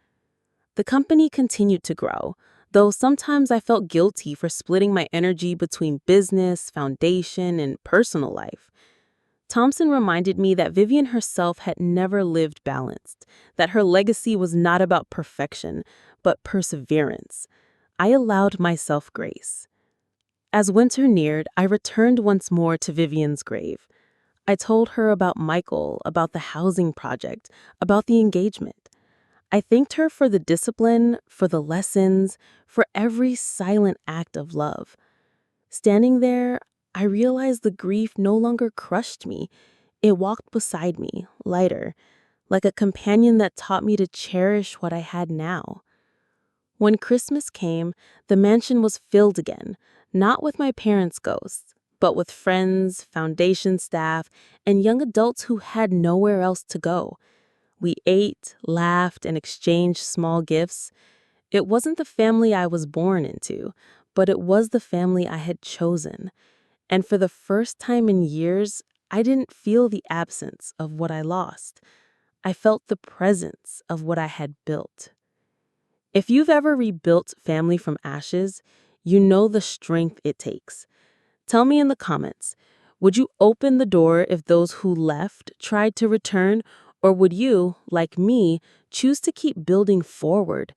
The company continued to grow, though sometimes I felt guilty for splitting my energy between business, foundation, and personal life. Thompson reminded me that Vivian herself had never lived balanced, that her legacy was not about perfection, but perseverance. I allowed myself grace. As winter neared, I returned once more to Vivian's grave. I told her about Michael, about the housing project, about the engagement. I thanked her for the discipline, for the lessons, for every silent act of love. Standing there, I realized the grief no longer crushed me. It walked beside me, lighter, like a companion that taught me to cherish what I had now. When Christmas came, the mansion was filled again, not with my parents' ghosts, but with friends, foundation staff, and young adults who had nowhere else to go. We ate, laughed, and exchanged small gifts. It wasn't the family I was born into, but it was the family I had chosen. And for the first time in years, I didn't feel the absence of what I lost. I felt the presence of what I had built. If you've ever rebuilt family from ashes, you know the strength it takes. Tell me in the comments, would you open the door if those who left tried to return, or would you, like me, choose to keep building forward?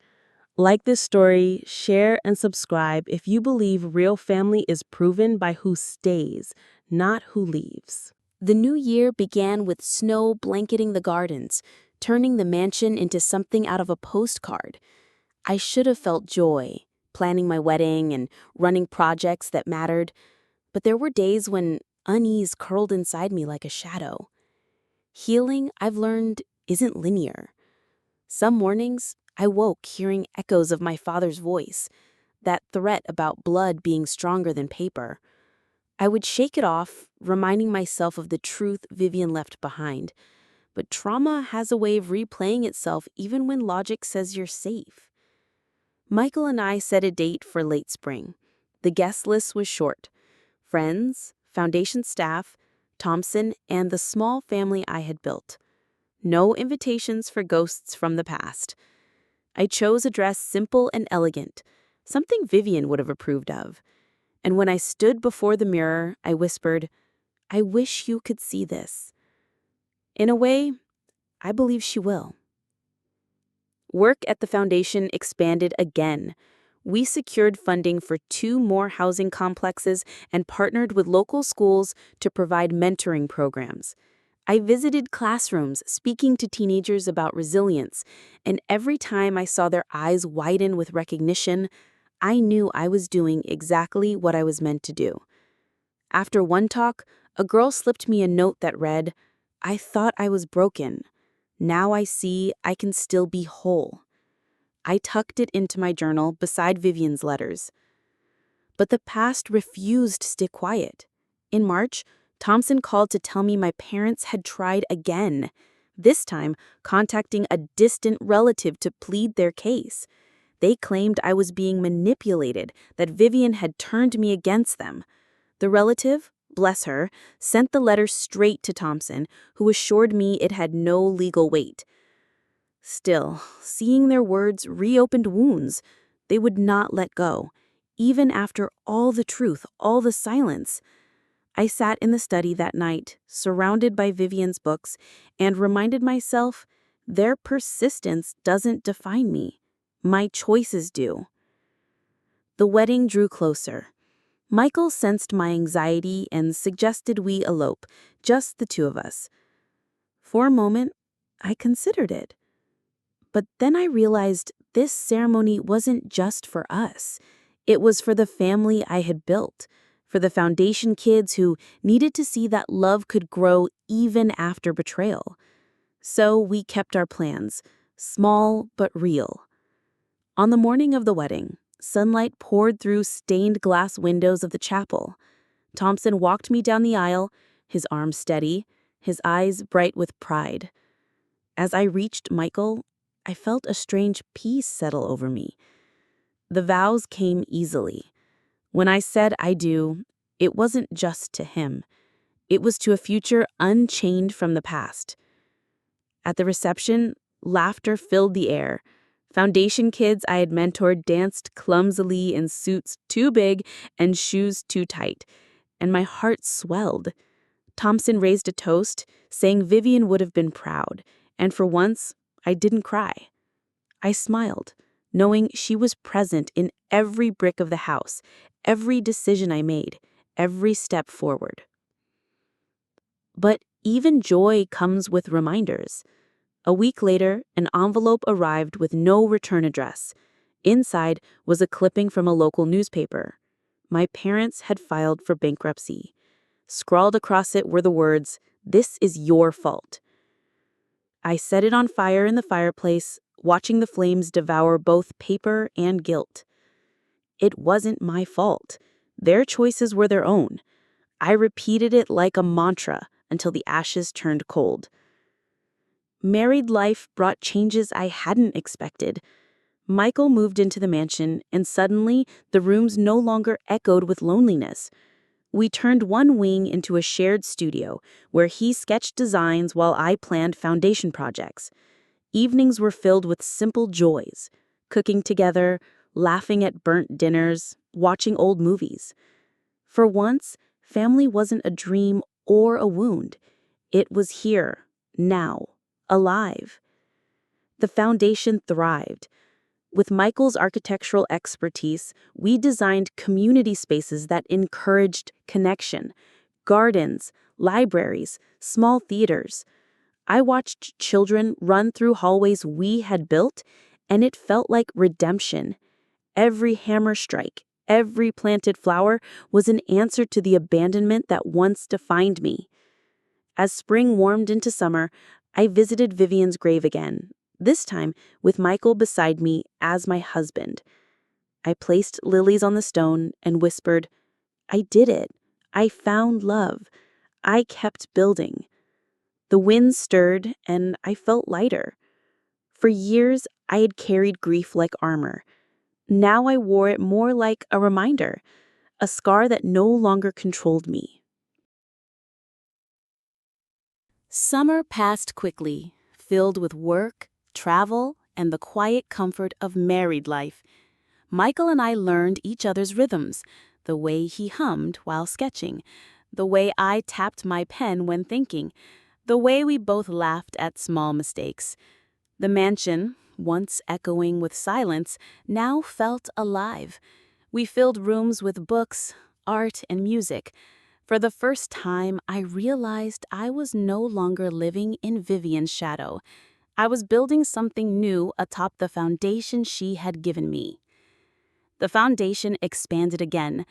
Like this story, share and subscribe if you believe real family is proven by who stays, not who leaves. The new year began with snow blanketing the gardens, turning the mansion into something out of a postcard. I should have felt joy, planning my wedding and running projects that mattered, but there were days when unease curled inside me like a shadow. Healing, I've learned, isn't linear. Some mornings, I woke hearing echoes of my father's voice, that threat about blood being stronger than paper. I would shake it off, reminding myself of the truth Vivian left behind. But trauma has a way of replaying itself even when logic says you're safe. Michael and I set a date for late spring. The guest list was short: friends, foundation staff, Thompson, and the small family I had built. No invitations for ghosts from the past. I chose a dress simple and elegant, something Vivian would have approved of. And when I stood before the mirror, I whispered, "I wish you could see this." In a way, I believe she will. Work at the foundation expanded again. We secured funding for 2 more housing complexes and partnered with local schools to provide mentoring programs. I visited classrooms speaking to teenagers about resilience, and every time I saw their eyes widen with recognition, I knew I was doing exactly what I was meant to do. After one talk, a girl slipped me a note that read, "I thought I was broken. Now I see I can still be whole." I tucked it into my journal beside Vivian's letters. But the past refused to stay quiet. In March, Thompson called to tell me my parents had tried again, this time contacting a distant relative to plead their case. They claimed I was being manipulated, that Vivian had turned me against them. The relative, bless her, sent the letter straight to Thompson, who assured me it had no legal weight. Still, seeing their words reopened wounds. They would not let go, even after all the truth, all the silence. I sat in the study that night, surrounded by Vivian's books, and reminded myself, their persistence doesn't define me. My choices do. The wedding drew closer. Michael sensed my anxiety and suggested we elope, just the 2 of us. For a moment, I considered it. But then I realized this ceremony wasn't just for us. It was for the family I had built, for the foundation kids who needed to see that love could grow even after betrayal. So we kept our plans, small but real. On the morning of the wedding, sunlight poured through stained glass windows of the chapel. Thompson walked me down the aisle, his arm steady, his eyes bright with pride. As I reached Michael, I felt a strange peace settle over me. The vows came easily. When I said "I do," it wasn't just to him. It was to a future unchained from the past. At the reception, laughter filled the air. Foundation kids I had mentored danced clumsily in suits too big and shoes too tight, and my heart swelled. Thompson raised a toast, saying Vivian would have been proud, and for once, I didn't cry. I smiled, knowing she was present in every brick of the house, every decision I made, every step forward. But even joy comes with reminders. A week later, an envelope arrived with no return address. Inside was a clipping from a local newspaper. My parents had filed for bankruptcy. Scrawled across it were the words, "This is your fault." I set it on fire in the fireplace, watching the flames devour both paper and guilt. It wasn't my fault. Their choices were their own. I repeated it like a mantra until the ashes turned cold. Married life brought changes I hadn't expected. Michael moved into the mansion, and suddenly the rooms no longer echoed with loneliness. We turned one wing into a shared studio where he sketched designs while I planned foundation projects. Evenings were filled with simple joys, cooking together, laughing at burnt dinners, watching old movies. For once, family wasn't a dream or a wound. It was here, now, alive. The foundation thrived. With Michael's architectural expertise, we designed community spaces that encouraged connection, gardens, libraries, small theaters. I watched children run through hallways we had built, and it felt like redemption. Every hammer strike, every planted flower was an answer to the abandonment that once defined me. As spring warmed into summer, I visited Vivian's grave again, this time with Michael beside me as my husband. I placed lilies on the stone and whispered, "I did it. I found love. I kept building." The wind stirred, and I felt lighter. For years, I had carried grief like armor. Now I wore it more like a reminder. a scar that no longer controlled me. Summer passed quickly, filled with work, travel, and the quiet comfort of married life. Michael and I learned each other's rhythms, the way he hummed while sketching, the way I tapped my pen when thinking, the way we both laughed at small mistakes. The mansion, once echoing with silence, now felt alive. We filled rooms with books, art, and music. For the first time, I realized I was no longer living in Vivian's shadow. I was building something new atop the foundation she had given me. The foundation expanded again.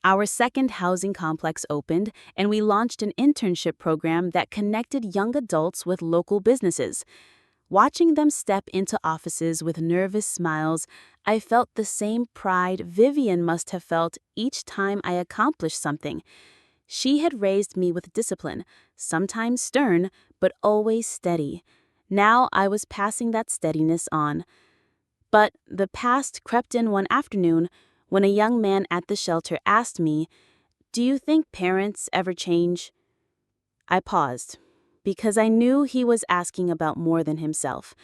Our second housing complex opened, and we launched an internship program that connected young adults with local businesses. Watching them step into offices with nervous smiles, I felt the same pride Vivian must have felt each time I accomplished something. She had raised me with discipline, sometimes stern, but always steady. Now I was passing that steadiness on. But the past crept in one afternoon when a young man at the shelter asked me, "Do you think parents ever change?" I paused, because I knew he was asking about more than himself.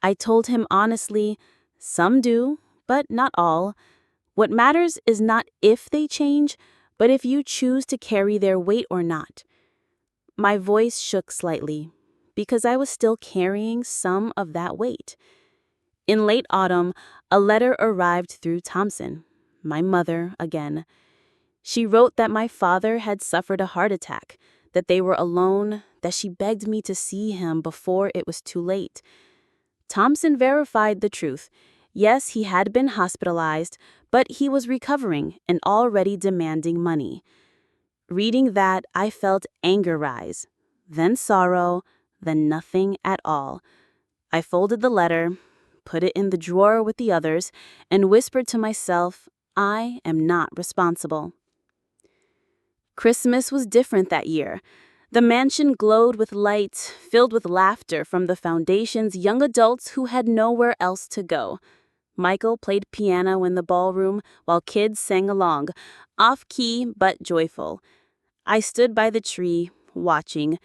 I told him honestly, some do, but not all. What matters is not if they change, but if you choose to carry their weight or not. My voice shook slightly, because I was still carrying some of that weight. In late autumn, a letter arrived through Thompson, my mother again. She wrote that my father had suffered a heart attack, that they were alone, that she begged me to see him before it was too late. Thompson verified the truth. Yes, he had been hospitalized, but he was recovering and already demanding money. Reading that, I felt anger rise, then sorrow, then nothing at all. I folded the letter, put it in the drawer with the others, and whispered to myself, I am not responsible. Christmas was different that year. The mansion glowed with lights, filled with laughter from the foundation's young adults who had nowhere else to go. Michael played piano in the ballroom while kids sang along, off-key but joyful. I stood by the tree, watching,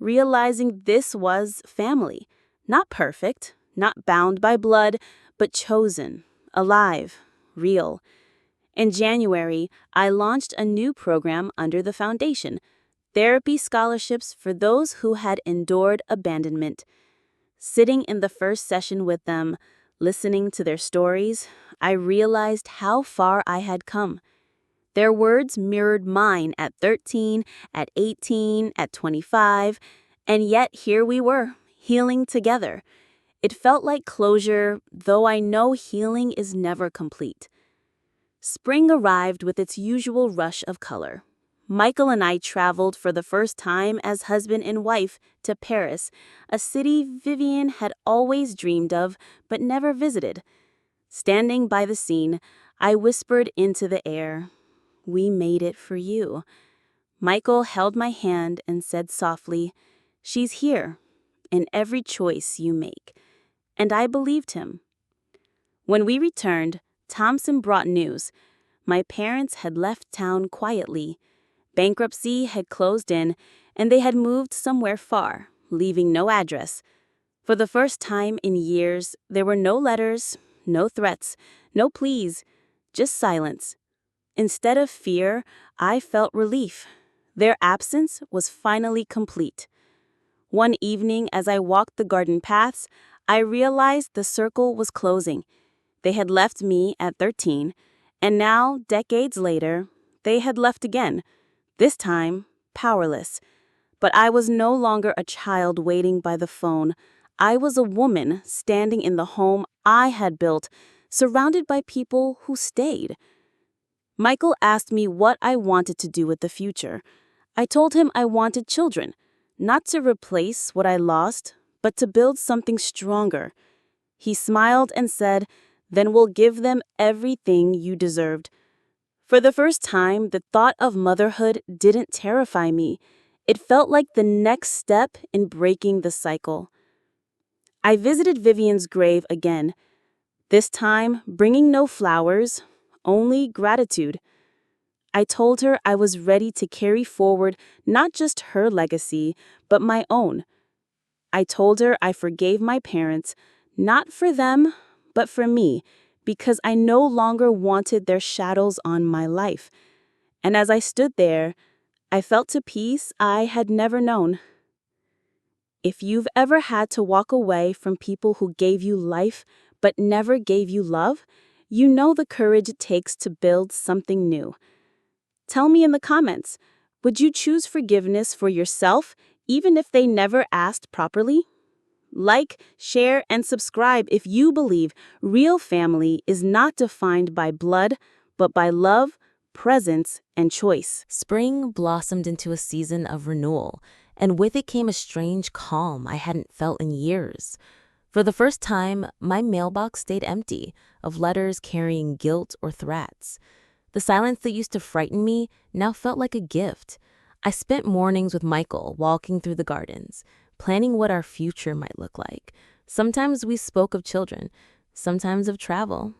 realizing this was family. Not perfect, not bound by blood, but chosen, alive, real. In January, I launched a new program under the foundation, therapy scholarships for those who had endured abandonment. Sitting in the first session with them, listening to their stories, I realized how far I had come. Their words mirrored mine at 13, at 18, at 25, and yet here we were, healing together. It felt like closure, though I know healing is never complete. Spring arrived with its usual rush of color. Michael and I traveled for the first time as husband and wife to Paris, a city Vivian had always dreamed of but never visited. Standing by the scene, I whispered into the air, "We made it for you." Michael held my hand and said softly, "She's here, in every choice you make." And I believed him. When we returned, Thompson brought news. My parents had left town quietly. Bankruptcy had closed in, and they had moved somewhere far, leaving no address. For the first time in years, there were no letters, no threats, no pleas, just silence. Instead of fear, I felt relief. Their absence was finally complete. One evening, as I walked the garden paths, I realized the circle was closing. They had left me at 13, and now, decades later, they had left again, this time powerless. But I was no longer a child waiting by the phone. I was a woman standing in the home I had built, surrounded by people who stayed. Michael asked me what I wanted to do with the future. I told him I wanted children, not to replace what I lost, but to build something stronger. He smiled and said, "Then we'll give them everything you deserved." For the first time, the thought of motherhood didn't terrify me. It felt like the next step in breaking the cycle. I visited Vivian's grave again, this time bringing no flowers, only gratitude. I told her I was ready to carry forward not just her legacy, but my own. I told her I forgave my parents, not for them, but for me, because I no longer wanted their shadows on my life. And as I stood there, I felt a peace I had never known. If you've ever had to walk away from people who gave you life but never gave you love, you know the courage it takes to build something new. Tell me in the comments, would you choose forgiveness for yourself even if they never asked properly? Like, share, and subscribe if you believe real family is not defined by blood, but by love, presence, and choice. Spring blossomed into a season of renewal, and with it came a strange calm I hadn't felt in years. For the first time, my mailbox stayed empty of letters carrying guilt or threats. The silence that used to frighten me now felt like a gift. I spent mornings with Michael walking through the gardens, planning what our future might look like. Sometimes we spoke of children, sometimes of travel,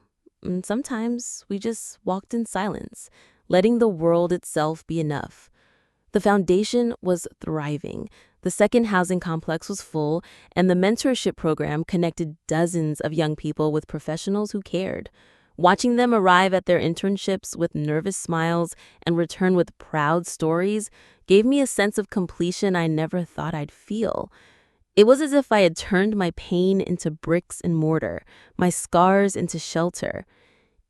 and sometimes we just walked in silence, letting the world itself be enough. The foundation was thriving. The second housing complex was full, and the mentorship program connected dozens of young people with professionals who cared. Watching them arrive at their internships with nervous smiles and return with proud stories gave me a sense of completion I never thought I'd feel. It was as if I had turned my pain into bricks and mortar, my scars into shelter.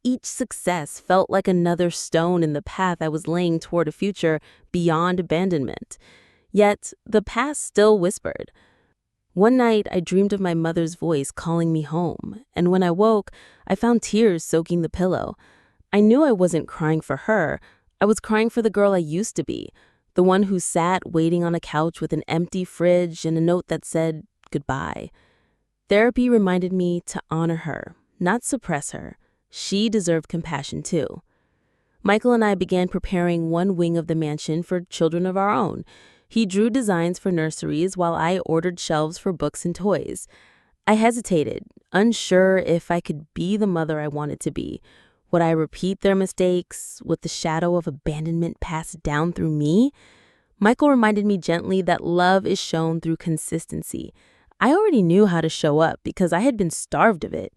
Each success felt like another stone in the path I was laying toward a future beyond abandonment. Yet, the past still whispered. One night, I dreamed of my mother's voice calling me home, and when I woke, I found tears soaking the pillow. I knew I wasn't crying for her. I was crying for the girl I used to be, the one who sat waiting on a couch with an empty fridge and a note that said, "Goodbye." Therapy reminded me to honor her, not suppress her. She deserved compassion too. Michael and I began preparing one wing of the mansion for children of our own. He drew designs for nurseries while I ordered shelves for books and toys. I hesitated, unsure if I could be the mother I wanted to be. Would I repeat their mistakes? Would the shadow of abandonment pass down through me? Michael reminded me gently that love is shown through consistency. I already knew how to show up because I had been starved of it.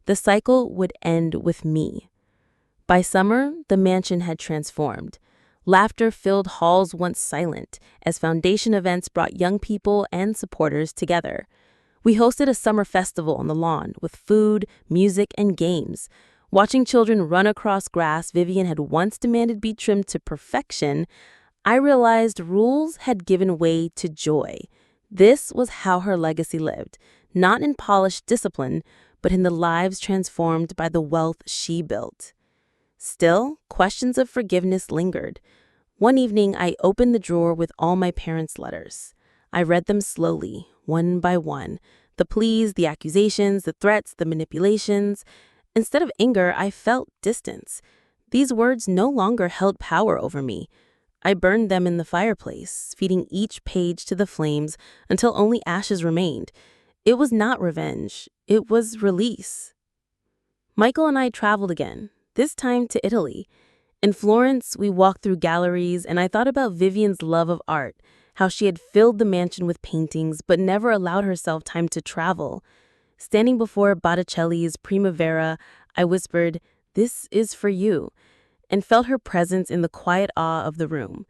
The cycle would end with me. By summer, the mansion had transformed. Laughter filled halls once silent as foundation events brought young people and supporters together. We hosted a summer festival on the lawn with food, music, and games. Watching children run across grass Vivian had once demanded be trimmed to perfection, I realized rules had given way to joy. This was how her legacy lived, not in polished discipline, but in the lives transformed by the wealth she built. Still, questions of forgiveness lingered. One evening, I opened the drawer with all my parents' letters. I read them slowly, one by one. The pleas, the accusations, the threats, the manipulations. Instead of anger, I felt distance. These words no longer held power over me. I burned them in the fireplace, feeding each page to the flames until only ashes remained. It was not revenge. It was release. Michael and I traveled again, this time to Italy. In Florence, we walked through galleries, and I thought about Vivian's love of art, how she had filled the mansion with paintings but never allowed herself time to travel. Standing before Botticelli's Primavera, I whispered, "This is for you," and felt her presence in the quiet awe of the room.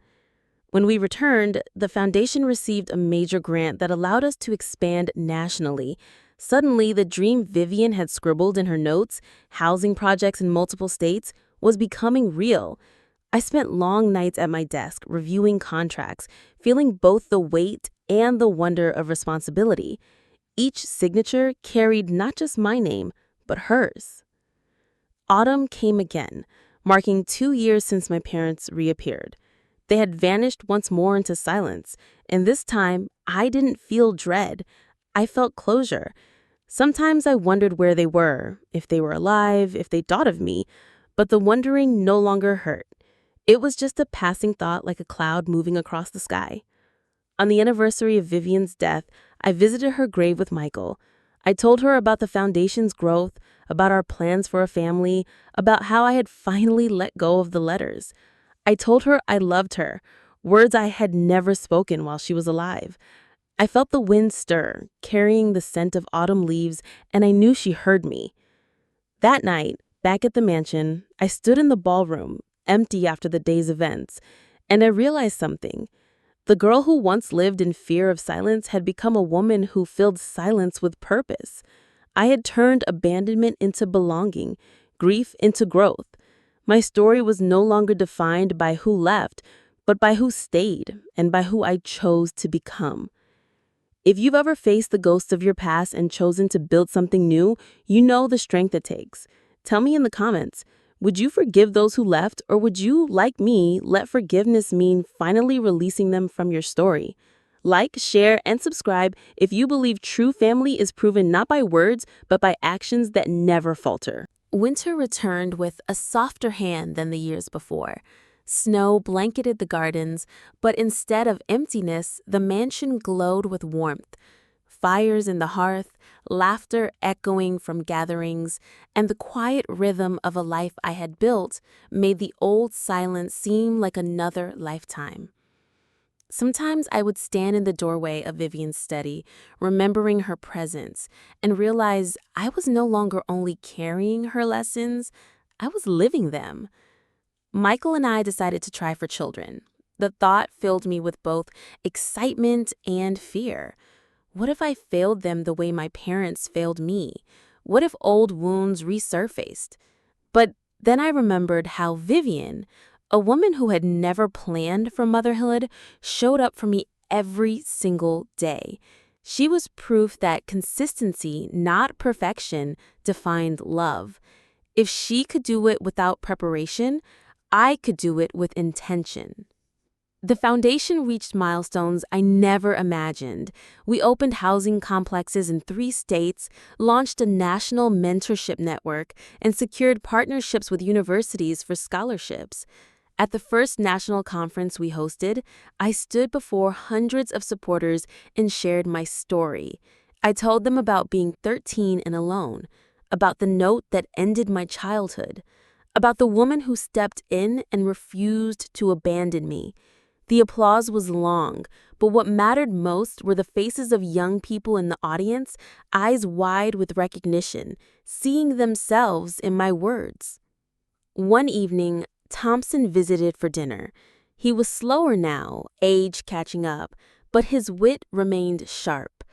When we returned, the foundation received a major grant that allowed us to expand nationally. Suddenly, the dream Vivian had scribbled in her notes, housing projects in multiple states, was becoming real. I spent long nights at my desk reviewing contracts, feeling both the weight and the wonder of responsibility. Each signature carried not just my name, but hers. Autumn came again, marking 2 years since my parents reappeared. They had vanished once more into silence, and this time I didn't feel dread. I felt closure. Sometimes I wondered where they were, if they were alive, if they thought of me, but the wondering no longer hurt. It was just a passing thought like a cloud moving across the sky. On the anniversary of Vivian's death, I visited her grave with Michael. I told her about the foundation's growth, about our plans for a family, about how I had finally let go of the letters. I told her I loved her, words I had never spoken while she was alive. I felt the wind stir, carrying the scent of autumn leaves, and I knew she heard me. That night, back at the mansion, I stood in the ballroom, empty after the day's events, and I realized something. The girl who once lived in fear of silence had become a woman who filled silence with purpose. I had turned abandonment into belonging, grief into growth. My story was no longer defined by who left, but by who stayed and by who I chose to become. If you've ever faced the ghosts of your past and chosen to build something new, you know the strength it takes. Tell me in the comments, would you forgive those who left, or would you, like me, let forgiveness mean finally releasing them from your story? Like, share, and subscribe if you believe true family is proven not by words, but by actions that never falter. Winter returned with a softer hand than the years before. Snow blanketed the gardens, but instead of emptiness, the mansion glowed with warmth. Fires in the hearth, laughter echoing from gatherings, and the quiet rhythm of a life I had built made the old silence seem like another lifetime. Sometimes I would stand in the doorway of Vivian's study, remembering her presence, and realize I was no longer only carrying her lessons, I was living them. Michael and I decided to try for children. The thought filled me with both excitement and fear. What if I failed them the way my parents failed me? What if old wounds resurfaced? But then I remembered how Vivian, a woman who had never planned for motherhood, showed up for me every single day. She was proof that consistency, not perfection, defined love. If she could do it without preparation, I could do it with intention. The foundation reached milestones I never imagined. We opened housing complexes in 3 states, launched a national mentorship network, and secured partnerships with universities for scholarships. At the first national conference we hosted, I stood before hundreds of supporters and shared my story. I told them about being 13 and alone, about the note that ended my childhood, about the woman who stepped in and refused to abandon me. The applause was long, but what mattered most were the faces of young people in the audience, eyes wide with recognition, seeing themselves in my words. One evening, Thompson visited for dinner. He was slower now, age catching up, but his wit remained sharp.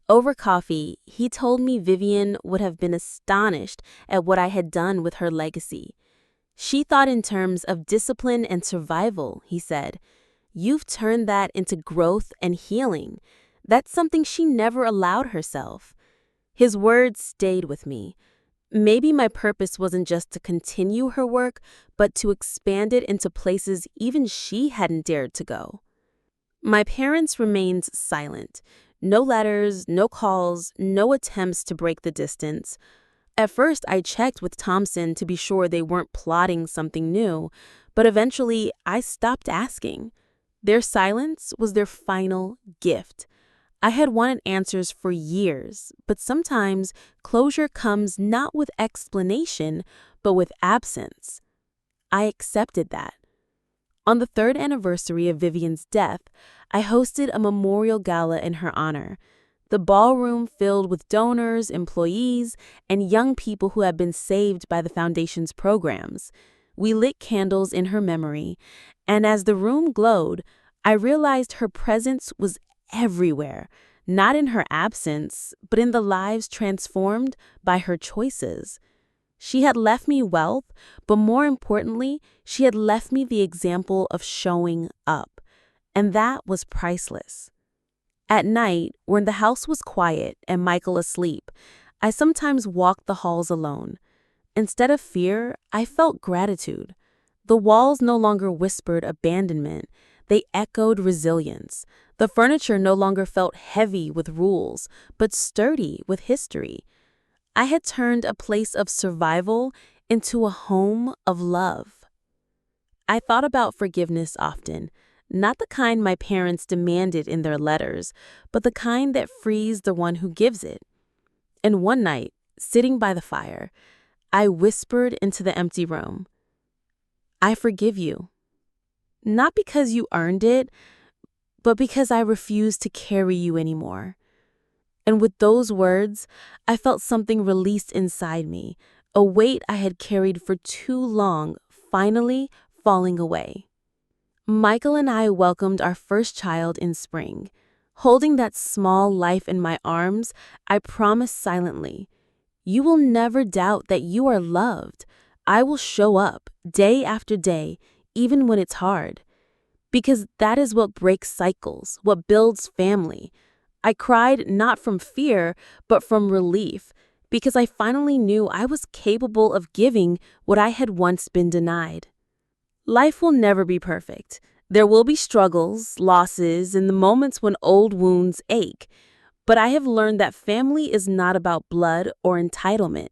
Over coffee, he told me Vivian would have been astonished at what I had done with her legacy. She thought in terms of discipline and survival, he said. You've turned that into growth and healing. That's something she never allowed herself. His words stayed with me. Maybe my purpose wasn't just to continue her work, but to expand it into places even she hadn't dared to go. My parents remained silent. No letters, no calls, no attempts to break the distance. At first, I checked with Thompson to be sure they weren't plotting something new, but eventually I stopped asking. Their silence was their final gift. I had wanted answers for years, but sometimes closure comes not with explanation, but with absence. I accepted that. On the 3rd anniversary of Vivian's death, I hosted a memorial gala in her honor. The ballroom filled with donors, employees, and young people who had been saved by the foundation's programs. We lit candles in her memory, and as the room glowed, I realized her presence was everywhere, not in her absence, but in the lives transformed by her choices. She had left me wealth, but more importantly, she had left me the example of showing up, and that was priceless. At night, when the house was quiet and Michael asleep, I sometimes walked the halls alone. Instead of fear, I felt gratitude. The walls no longer whispered abandonment, they echoed resilience. The furniture no longer felt heavy with rules, but sturdy with history. I had turned a place of survival into a home of love. I thought about forgiveness often, not the kind my parents demanded in their letters, but the kind that frees the one who gives it. And one night, sitting by the fire, I whispered into the empty room, I forgive you. Not because you earned it, but because I refuse to carry you anymore. And with those words, I felt something released inside me, a weight I had carried for too long, finally falling away. Michael and I welcomed our first child in spring. Holding that small life in my arms, I promised silently, "You will never doubt that you are loved. I will show up day after day, even when it's hard." Because that is what breaks cycles, what builds family. I cried not from fear, but from relief, because I finally knew I was capable of giving what I had once been denied. Life will never be perfect. There will be struggles, losses, and the moments when old wounds ache. But I have learned that family is not about blood or entitlement.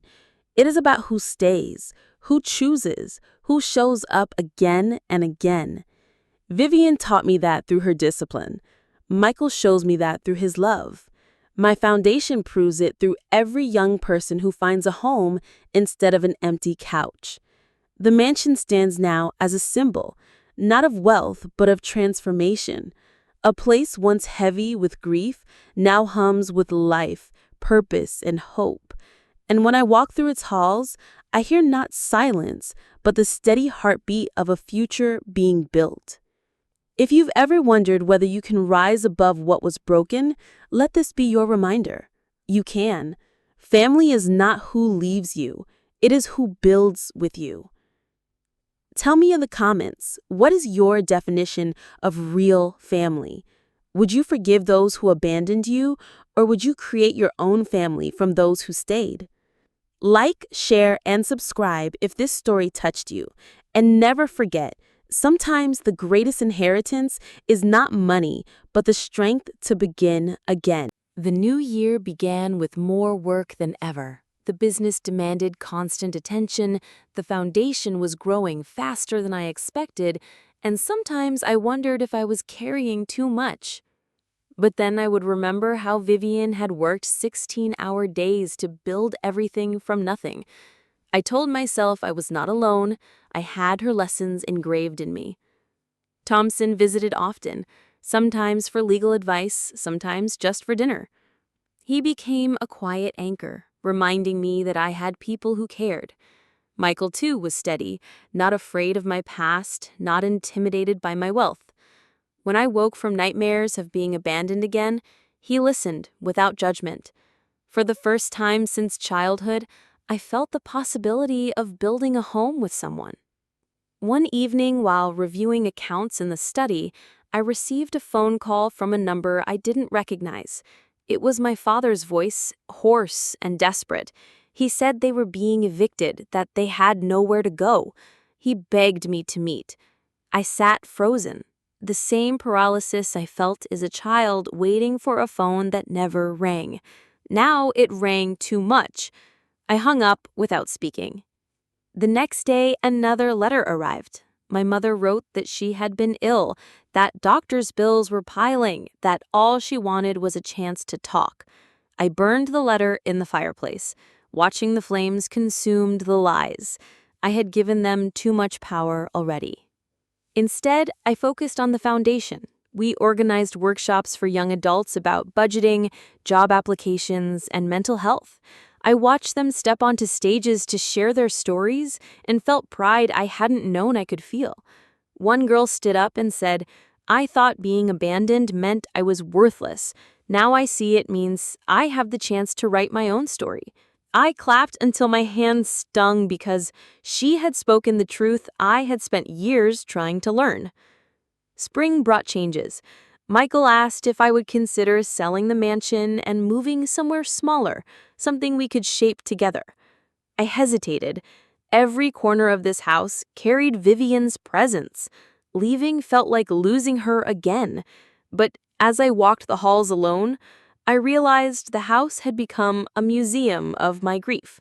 It is about who stays, who chooses, who shows up again and again. Vivian taught me that through her discipline. Michael shows me that through his love. My foundation proves it through every young person who finds a home instead of an empty couch. The mansion stands now as a symbol, not of wealth, but of transformation. A place once heavy with grief now hums with life, purpose, and hope. And when I walk through its halls, I hear not silence, but the steady heartbeat of a future being built. If you've ever wondered whether you can rise above what was broken, let this be your reminder. You can. Family is not who leaves you, it is who builds with you. Tell me in the comments, what is your definition of real family? Would you forgive those who abandoned you, or would you create your own family from those who stayed? Like, share, and subscribe if this story touched you. And never forget, sometimes the greatest inheritance is not money, but the strength to begin again. The new year began with more work than ever. The business demanded constant attention, the foundation was growing faster than I expected, and sometimes I wondered if I was carrying too much. But then I would remember how Vivian had worked 16-hour days to build everything from nothing. I told myself I was not alone, I had her lessons engraved in me. Thompson visited often, sometimes for legal advice, sometimes just for dinner. He became a quiet anchor, reminding me that I had people who cared. Michael, too, was steady, not afraid of my past, not intimidated by my wealth. When I woke from nightmares of being abandoned again, he listened without judgment. For the first time since childhood, I felt the possibility of building a home with someone. One evening, while reviewing accounts in the study, I received a phone call from a number I didn't recognize. It was my father's voice, hoarse and desperate. He said they were being evicted, that they had nowhere to go. He begged me to meet. I sat frozen. The same paralysis I felt as a child waiting for a phone that never rang. Now it rang too much. I hung up without speaking. The next day, another letter arrived. My mother wrote that she had been ill, that doctor's bills were piling, that all she wanted was a chance to talk. I burned the letter in the fireplace. Watching the flames consumed the lies. I had given them too much power already. Instead, I focused on the foundation. We organized workshops for young adults about budgeting, job applications, and mental health. I watched them step onto stages to share their stories and felt pride I hadn't known I could feel. One girl stood up and said, "I thought being abandoned meant I was worthless. Now I see it means I have the chance to write my own story." I clapped until my hands stung because she had spoken the truth I had spent years trying to learn. Spring brought changes. Michael asked if I would consider selling the mansion and moving somewhere smaller, something we could shape together. I hesitated. Every corner of this house carried Vivian's presence. Leaving felt like losing her again. But as I walked the halls alone, I realized the house had become a museum of my grief.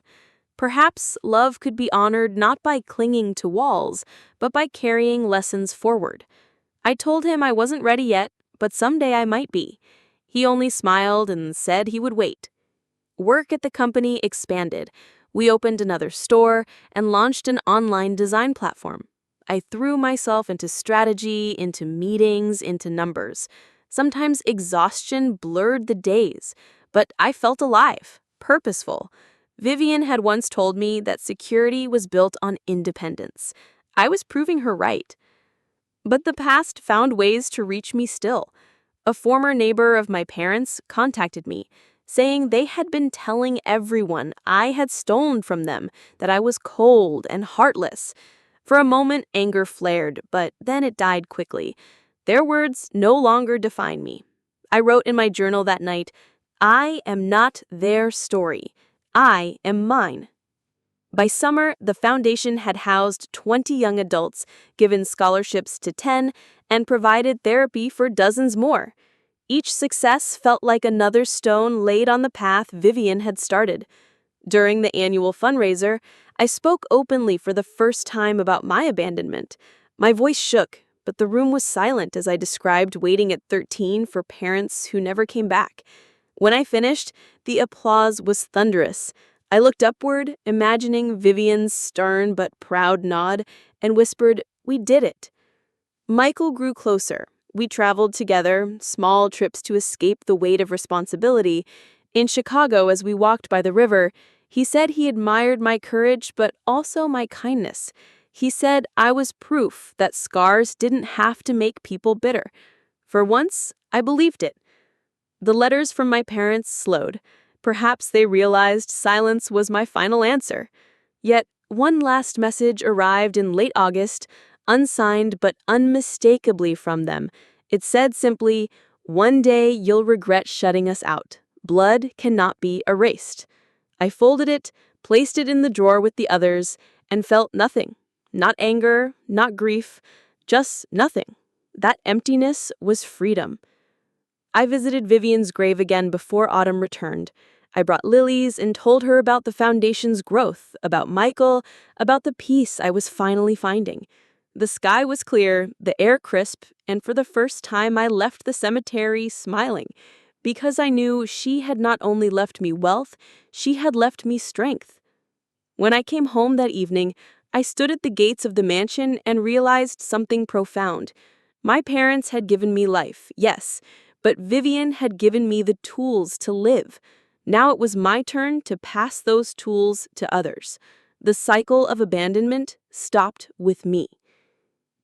Perhaps love could be honored not by clinging to walls, but by carrying lessons forward. I told him I wasn't ready yet, but someday I might be. He only smiled and said he would wait. Work at the company expanded. We opened another store and launched an online design platform. I threw myself into strategy, into meetings, into numbers. Sometimes exhaustion blurred the days, but I felt alive, purposeful. Vivian had once told me that security was built on independence. I was proving her right. But the past found ways to reach me still. A former neighbor of my parents contacted me, saying they had been telling everyone I had stolen from them, that I was cold and heartless. For a moment, anger flared, but then it died quickly. Their words no longer define me. I wrote in my journal that night, "I am not their story. I am mine." By summer, the foundation had housed 20 young adults, given scholarships to 10, and provided therapy for dozens more. Each success felt like another stone laid on the path Vivian had started. During the annual fundraiser, I spoke openly for the first time about my abandonment. My voice shook, but the room was silent as I described waiting at 13 for parents who never came back. When I finished, the applause was thunderous. I looked upward, imagining Vivian's stern but proud nod, and whispered, "We did it." Michael grew closer. We traveled together, small trips to escape the weight of responsibility. In Chicago, as we walked by the river, he said he admired my courage but also my kindness. He said I was proof that scars didn't have to make people bitter. For once, I believed it. The letters from my parents slowed. Perhaps they realized silence was my final answer. Yet, one last message arrived in late August, unsigned but unmistakably from them. It said simply, "One day you'll regret shutting us out. Blood cannot be erased." I folded it, placed it in the drawer with the others, and felt nothing. Not anger, not grief, just nothing. That emptiness was freedom. I visited Vivian's grave again before autumn returned. I brought lilies and told her about the foundation's growth, about Michael, about the peace I was finally finding. The sky was clear, the air crisp, and for the first time I left the cemetery smiling, because I knew she had not only left me wealth, she had left me strength. When I came home that evening, I stood at the gates of the mansion and realized something profound. My parents had given me life, yes, but Vivian had given me the tools to live. Now it was my turn to pass those tools to others. The cycle of abandonment stopped with me.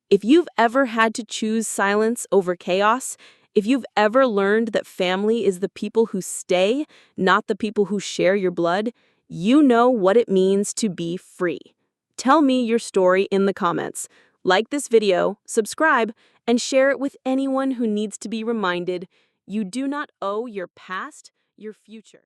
If you've ever had to choose silence over chaos, if you've ever learned that family is the people who stay, not the people who share your blood, you know what it means to be free. Tell me your story in the comments. Like this video, subscribe, and share it with anyone who needs to be reminded you do not owe your past your future.